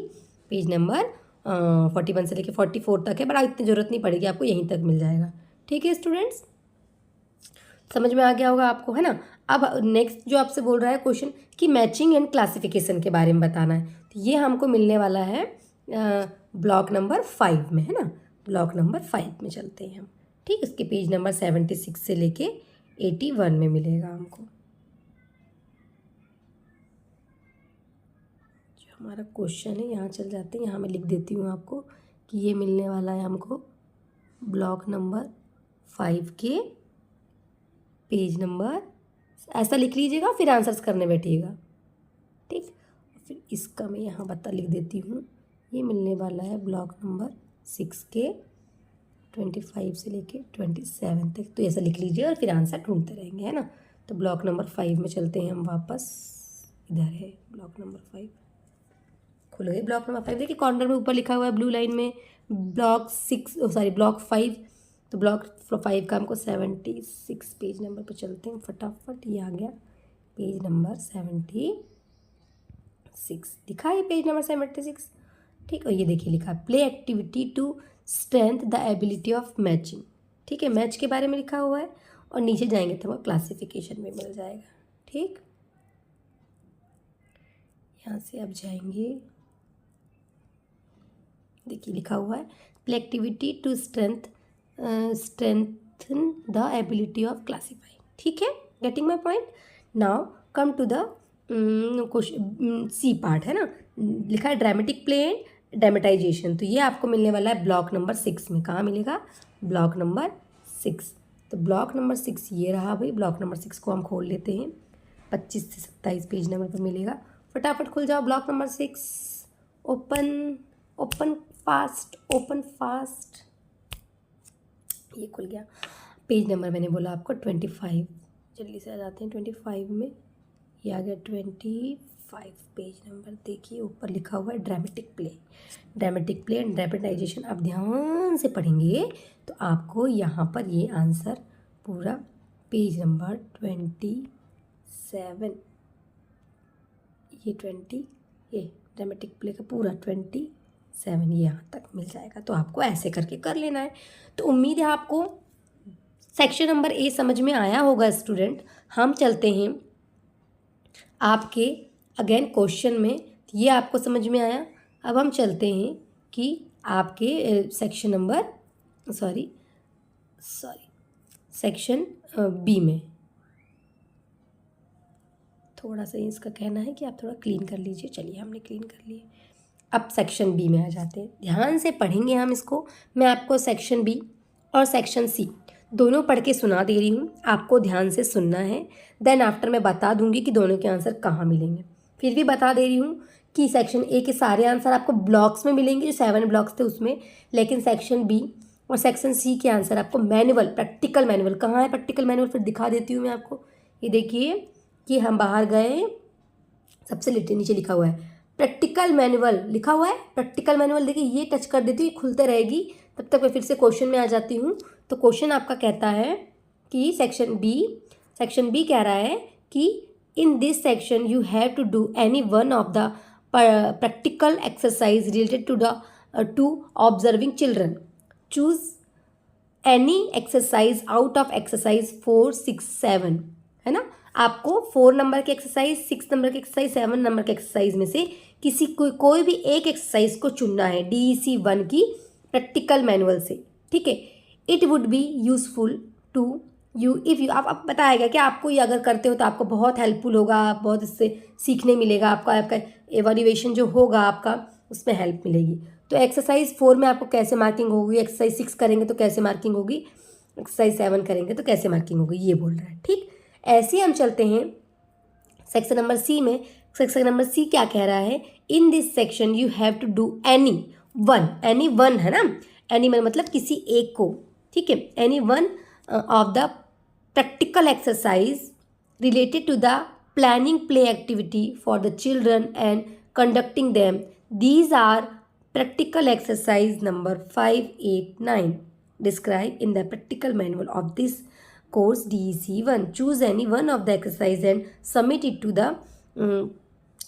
पेज नंबर 41 से लेकर 44 तक है, बड़ा इतनी ज़रूरत नहीं पड़ेगी आपको, यहीं तक मिल जाएगा। ठीक है स्टूडेंट्स, समझ में आ गया होगा आपको, है ना। अब नेक्स्ट जो आपसे बोल रहा है क्वेश्चन कि मैचिंग एंड क्लासिफिकेशन के बारे में बताना है, तो ये हमको मिलने वाला है ब्लॉक नंबर 5 में, है ना। ब्लॉक नंबर 5 में चलते हैं हम, ठीक। इसके पेज नंबर 76 से लेके 81 में मिलेगा हमको। जो हमारा क्वेश्चन है यहाँ चल जाते हैं, यहाँ मैं लिख देती हूँ आपको कि ये मिलने वाला है हमको ब्लॉक नंबर 5 के पेज नंबर, ऐसा लिख लीजिएगा फिर आंसर्स करने बैठिएगा, ठीक। फिर इसका मैं यहाँ लिख देती हूँ, ये मिलने वाला है ब्लॉक नंबर 6 के 25 से लेके 27 तक, तो ऐसा लिख लीजिए और फिर आंसर ढूंढते रहेंगे, है ना। तो ब्लॉक नंबर 5 में चलते हैं हम वापस, इधर है ब्लॉक नंबर 5, खुल गई ब्लॉक नंबर 5। देखिए कॉर्नर में ऊपर लिखा हुआ है ब्लू लाइन में ब्लॉक 5, तो ब्लॉक 5 का हमको 76 पेज नंबर पर चलते हैं फटाफट। ये आ गया पेज नंबर 76, दिखा है पेज नंबर 76, ठीक। और ये देखिए लिखा है play activity to strength the ability of matching, ठीक है, मैच के बारे में लिखा हुआ है। और नीचे जाएंगे तो हमें क्लासिफिकेशन में मिल जाएगा, ठीक। यहाँ से अब जाएंगे, देखिए लिखा हुआ है play activity to strengthen the ability of classifying, ठीक है, getting my point. Now come to the C part, है ना, लिखा है ड्रामेटिक प्ले एंड ड्रामेटाइजेशन, तो ये आपको मिलने वाला है ब्लॉक नंबर 6 में। कहाँ मिलेगा? Block number 6। तो ब्लॉक नंबर 6 ये रहा भाई, ब्लॉक नंबर 6 को हम खोल लेते हैं, 25 से 27 पेज नंबर पर मिलेगा। फटाफट खुल जाओ ब्लॉक नंबर 6, ओपन फास्ट, ये खुल गया। पेज नंबर मैंने बोला आपको 25, जल्दी से आ जाते हैं 25 में, ये आ गया 25 पेज नंबर। देखिए ऊपर लिखा हुआ है ड्रामेटिक प्ले एंड ड्रामेटाइजेशन। अब ध्यान से पढ़ेंगे तो आपको यहाँ पर ये आंसर पूरा पेज नंबर 27, ये ड्रामेटिक प्ले का पूरा 27 यहाँ तक मिल जाएगा। तो आपको ऐसे करके कर लेना है। तो उम्मीद है आपको सेक्शन नंबर ए समझ में आया होगा स्टूडेंट। हम चलते हैं आपके अगेन क्वेश्चन में, ये आपको समझ में आया। अब हम चलते हैं कि आपके सेक्शन नंबर सेक्शन बी में। थोड़ा सा इसका कहना है कि आप थोड़ा क्लीन कर लीजिए। चलिए हमने क्लीन कर लिए। अब सेक्शन बी में आ जाते हैं, ध्यान से पढ़ेंगे हम इसको। मैं आपको सेक्शन बी और सेक्शन सी दोनों पढ़ के सुना दे रही हूँ, आपको ध्यान से सुनना है। देन आफ्टर मैं बता दूंगी कि दोनों के आंसर कहाँ मिलेंगे। फिर भी बता दे रही हूँ कि सेक्शन ए के सारे आंसर आपको ब्लॉक्स में मिलेंगे, जो 7 ब्लॉक्स थे उसमें, लेकिन सेक्शन बी और सेक्शन सी के आंसर आपको मैनुअल, प्रैक्टिकल मैनुअल, कहाँ है प्रैक्टिकल मैनुअल, फिर दिखा देती हूँ मैं आपको। ये देखिए कि हम बाहर गए, सबसे नीचे लिखा हुआ है प्रैक्टिकल मैनुअल, लिखा हुआ है प्रैक्टिकल मैनुअल। देखिए ये टच कर देती हूँ, खुलते रहेगी। तब तक मैं फिर से क्वेश्चन में आ जाती हूँ। तो क्वेश्चन आपका कहता है कि सेक्शन बी कह रहा है कि in this section you have to do any one of the practical exercise related to observing children. Choose any exercise out of exercise 4, 6, 7, है ना। आपको 4 नंबर की एक्सरसाइज, 6 नंबर की एक्सरसाइज, 7 नंबर की एक्सरसाइज में से किसी कोई भी एक एक्सरसाइज को चुनना है DEC 1 की प्रैक्टिकल मैनुअल से, ठीक है। It would be useful to आप बताएगा कि आपको ये अगर करते हो तो आपको बहुत हेल्पफुल होगा, बहुत इससे सीखने मिलेगा, आपका एवैल्यूएशन जो होगा आपका उसमें हेल्प मिलेगी। तो एक्सरसाइज 4 में आपको कैसे मार्किंग होगी, एक्सरसाइज 6 करेंगे तो कैसे मार्किंग होगी, एक्सरसाइज 7 करेंगे तो कैसे मार्किंग होगी, ये बोल रहा है। ठीक, ऐसे ही हम चलते हैं सेक्शन नंबर सी में। सेक्शन नंबर सी क्या कह रहा है, in this section you have to do any one है ना, एनी वन मतलब किसी एक को, ठीक है, any one of the practical exercise related to the planning play activity for the children and conducting them. These are practical exercise number 5, 8, 9 described in the practical manual of this course DEC1. Choose any one of the exercise and submit it to the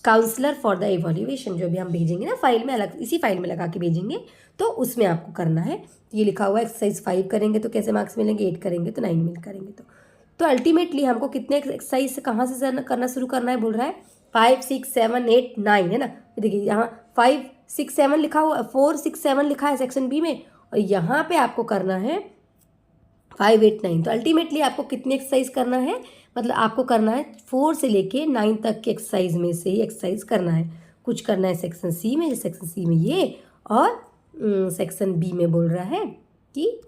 counsellor for the evolution. जो भी हम भेजेंगे ना file में, अलग इसी file में लगा के भेजेंगे, तो उसमें आपको करना है। ये लिखा हुआ है एक्सरसाइज 5 करेंगे तो कैसे मार्क्स मिलेंगे, 8 करेंगे तो 9 मिल करेंगे। तो अल्टीमेटली हमको कितने एक्सरसाइज से कहाँ से करना शुरू करना है, बोल रहा है 5, 6, 7, 8, 9 है ना। देखिए यहाँ 5, 6, 7 लिखा हुआ, 4, 6, 7 लिखा है सेक्शन बी में, और यहाँ पे आपको करना है 5, 8, 9। तो अल्टीमेटली आपको कितनी एक्सरसाइज करना है, मतलब आपको करना है 4 से लेके 9 तक के एक्सरसाइज में से ही एक्सरसाइज करना है। कुछ करना है सेक्शन सी में, सेक्शन सी में ये, और सेक्शन बी में बोल रहा है कि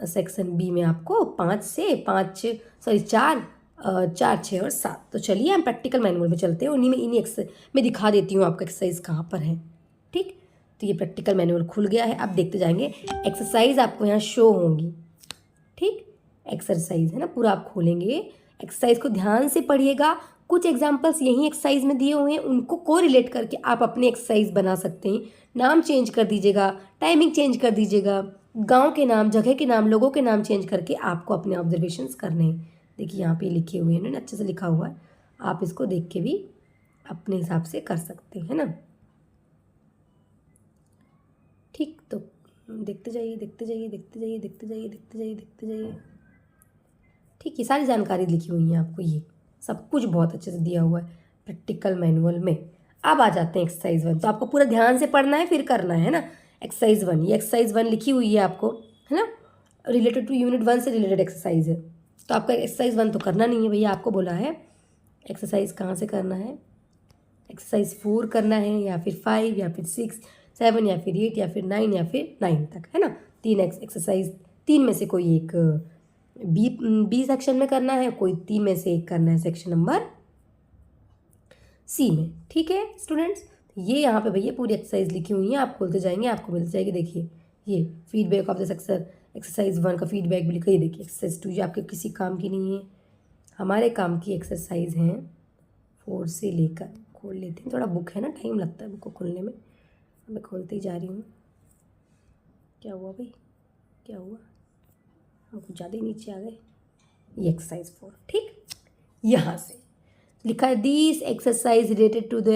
सेक्शन बी में आपको 4, 6 और 7। तो चलिए हम प्रैक्टिकल मैनुअल में चलते हैं, इन्हीं एक्सरसाइज मैं दिखा देती हूँ आपको एक्सरसाइज कहाँ पर है। ठीक, तो ये प्रैक्टिकल मैनुअल खुल गया है, अब देखते जाएंगे। एक्सरसाइज आपको यहाँ शो होंगी, ठीक, एक्सरसाइज है ना, पूरा आप खोलेंगे, एक्सरसाइज को ध्यान से पढ़िएगा। कुछ एग्जाम्पल्स यही एक्सरसाइज में दिए हुए हैं, उनको को रिलेट करके आप अपनी एक्सरसाइज बना सकते हैं। नाम चेंज कर दीजिएगा, टाइमिंग चेंज कर दीजिएगा, गांव के नाम, जगह के नाम, लोगों के नाम चेंज करके आपको अपने ऑब्जर्वेशंस करने हैं। देखिए यहाँ पे लिखे हुए हैं, इन्होंने अच्छे से लिखा हुआ है, आप इसको देख के भी अपने हिसाब से कर सकते हैं ना। ठीक, तो देखते जाइए, देखते जाइए, देखते जाइए, देखते जाइए, देखते जाइए, देखते जाइए। ठीक, ये सारी जानकारी लिखी हुई है आपको, ये सब कुछ बहुत अच्छे से दिया हुआ है प्रैक्टिकल मैनुअल में। अब आ जाते हैं एक्सरसाइज 1। तो आपको पूरा ध्यान से पढ़ना है, फिर करना है ना। एक्सरसाइज 1, ये एक्सरसाइज 1 लिखी हुई है आपको, है ना, रिलेटेड टू यूनिट 1 से रिलेटेड एक्सरसाइज है। तो आपका एक्सरसाइज 1 तो करना नहीं है भैया, आपको बोला है एक्सरसाइज कहाँ से करना है, एक्सरसाइज 4 करना है, या फिर 5, या फिर 6, 7, या फिर 8, या फिर 9, या फिर 9 तक, है ना। 3 एक्सरसाइज, 3 में से कोई एक बी सेक्शन में करना है, कोई 3 में से एक करना है सेक्शन नंबर सी में। ठीक है स्टूडेंट्स, ये यहाँ पे भैया पूरी एक्सरसाइज लिखी हुई है, आप खोलते जाएंगे आपको मिल जाएगी। देखिए ये फीडबैक ऑफ द एक्सरसाइज 1 का फीडबैक भी लिखा, ये देखिए एक्सरसाइज 2 ये आपके किसी काम की नहीं है, हमारे काम की एक्सरसाइज हैं 4 से लेकर। खोल लेते हैं, थोड़ा बुक है ना, टाइम लगता है बुक को खोलने में, मैं खोलते ही जा रही हूँ। क्या हुआ भाई, क्या हुआ, हम कुछ ज़्यादा ही नीचे आ गए। ये एक्सरसाइज 4, ठीक, यहाँ से लिखा है this exercise related to the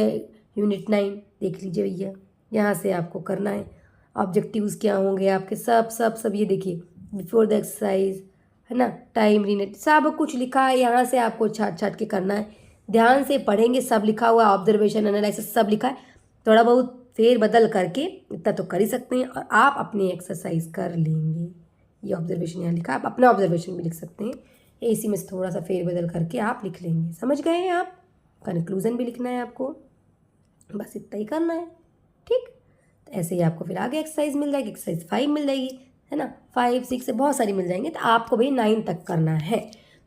unit 9। देख लीजिए भैया, यहाँ से आपको करना है। ऑब्जेक्टिव्स क्या होंगे आपके, सब ये देखिए, बिफोर द एक्सरसाइज, है ना, टाइम रिलेटेड, सब कुछ लिखा है। यहाँ से आपको छाट के करना है, ध्यान से पढ़ेंगे, सब लिखा हुआ है, ऑब्जर्वेशन एनालिसिस सब लिखा है। थोड़ा बहुत फेर बदल करके इतना तो कर ही सकते हैं, और आप अपनी एक्सरसाइज कर लेंगे। ये ऑब्जर्वेशन यहाँ लिखा है, आप अपना ऑब्जर्वेशन भी लिख सकते हैं, इसी में से थोड़ा सा फेर बदल करके आप लिख लेंगे। समझ गए हैं आप, कंक्लूजन भी लिखना है आपको, बस इतना ही करना है। ठीक, तो ऐसे ही आपको फिर आगे एक्सरसाइज मिल जाएगी, एक्सरसाइज 5 मिल जाएगी, है ना, 5, 6 से बहुत सारी मिल जाएंगे। तो आपको भाई 9 तक करना है।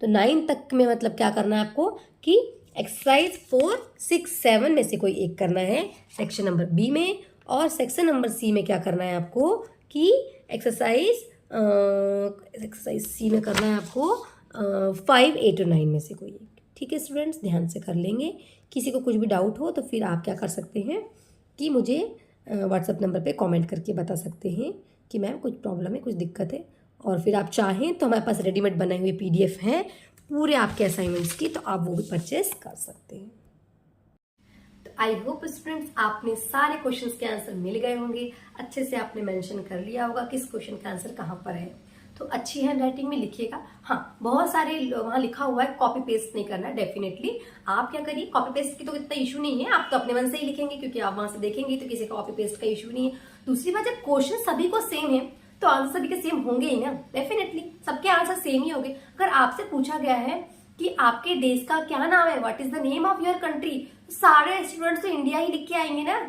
तो 9 तक में मतलब क्या करना है आपको कि एक्सरसाइज 4, 6, 7 में से कोई एक करना है सेक्शन नंबर बी में, और सेक्शन नंबर सी में क्या करना है आपको कि एक्सरसाइज सी में करना है आपको 5, 8 और 9 में से कोई एक। ठीक है स्टूडेंट्स, ध्यान से कर लेंगे। किसी को कुछ भी डाउट हो तो फिर आप क्या कर सकते हैं कि मुझे व्हाट्सएप नंबर पे कमेंट करके बता सकते हैं कि मैम कुछ प्रॉब्लम है, कुछ दिक्कत है। और फिर आप चाहें तो हमारे पास रेडीमेड बनाए हुए PDF हैं पूरे आपके असाइनमेंट्स की, तो आप वो भी परचेस कर सकते हैं। तो आई होप स्टूडेंट्स आपने सारे क्वेश्चंस के आंसर मिल गए होंगे, अच्छे से आपने मेंशन कर लिया होगा किस क्वेश्चन का आंसर कहाँ पर है। तो अच्छी हैंड राइटिंग में लिखिएगा। हाँ, बहुत सारे वहाँ लिखा हुआ है, कॉपी पेस्ट नहीं करना है। डेफिनेटली आप क्या करिए, कॉपी पेस्ट की तो इतना इशू नहीं है, आप तो अपने मन से ही लिखेंगे क्योंकि आप वहां से देखेंगे तो किसी का कॉपी पेस्ट का इशू नहीं है। दूसरी बात, जब क्वेश्चन सभी को सेम है तो आंसर सभी के सेम होंगे ही ना, डेफिनेटली सबके आंसर सेम ही होंगे। अगर आपसे पूछा गया है कि आपके देश का क्या नाम है, what is the name of your country, तो सारे स्टूडेंट्स तो इंडिया ही लिख के आएंगे ना,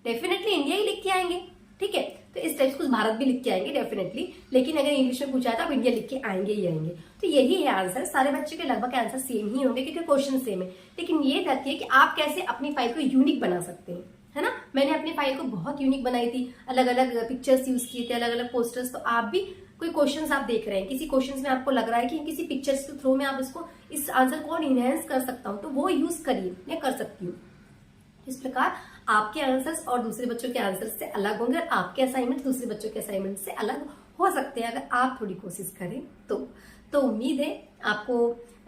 डेफिनेटली इंडिया ही लिख के आएंगे, ठीक है। तो इस टाइप कुछ भारत भी लिख के आएंगे डेफिनेटली, लेकिन अगर इंग्लिश में पूछा है तो आप इंडिया लिख के आएंगे ही आएंगे। तो यही है आंसर, सारे बच्चों के लगभग आंसर सेम ही होंगे क्योंकि क्वेश्चन सेम है। लेकिन ये देखिए कि आप कैसे अपनी फाइल को यूनिक बना सकते हैं, है ना। मैंने अपनी फाइल को बहुत यूनिक बनाई थी, अलग अलग पिक्चर्स यूज किए थे, अलग अलग पोस्टर्स। तो आप भी कोई क्वेश्चंस आप देख रहे हैं, किसी क्वेश्चंस में आपको लग रहा है कि किसी पिक्चर्स के थ्रू में आप इसको इस आंसर को इनहेंस कर सकता हूं, तो वो यूज करिए, मैं कर सकती हूँ। इस प्रकार आपके आंसर्स और दूसरे बच्चों के आंसर्स से अलग होंगे और आपके असाइनमेंट दूसरे बच्चों के असाइनमेंट से अलग हो सकते हैं अगर आप थोड़ी कोशिश करें तो उम्मीद है आपको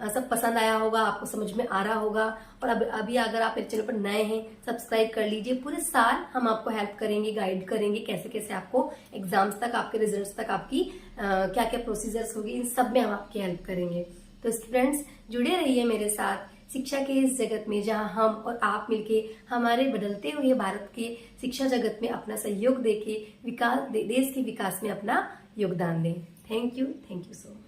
सब पसंद आया होगा, आपको समझ में आ रहा होगा। और अभी अगर आप मेरे चैनल पर नए हैं, सब्सक्राइब कर लीजिए। पूरे साल हम आपको हेल्प करेंगे, गाइड करेंगे कैसे कैसे आपको एग्जाम्स तक, आपके रिजल्ट्स तक आपकी क्या क्या प्रोसीजर्स होगी, इन सब में हम आपकी हेल्प करेंगे। तो स्टूडेंट्स जुड़े रहिए मेरे साथ शिक्षा के इस जगत में, जहां हम और आप मिलके हमारे बदलते हुए भारत के शिक्षा जगत में अपना सहयोग देके विकास, देश के विकास में अपना योगदान दें। Thank you so much.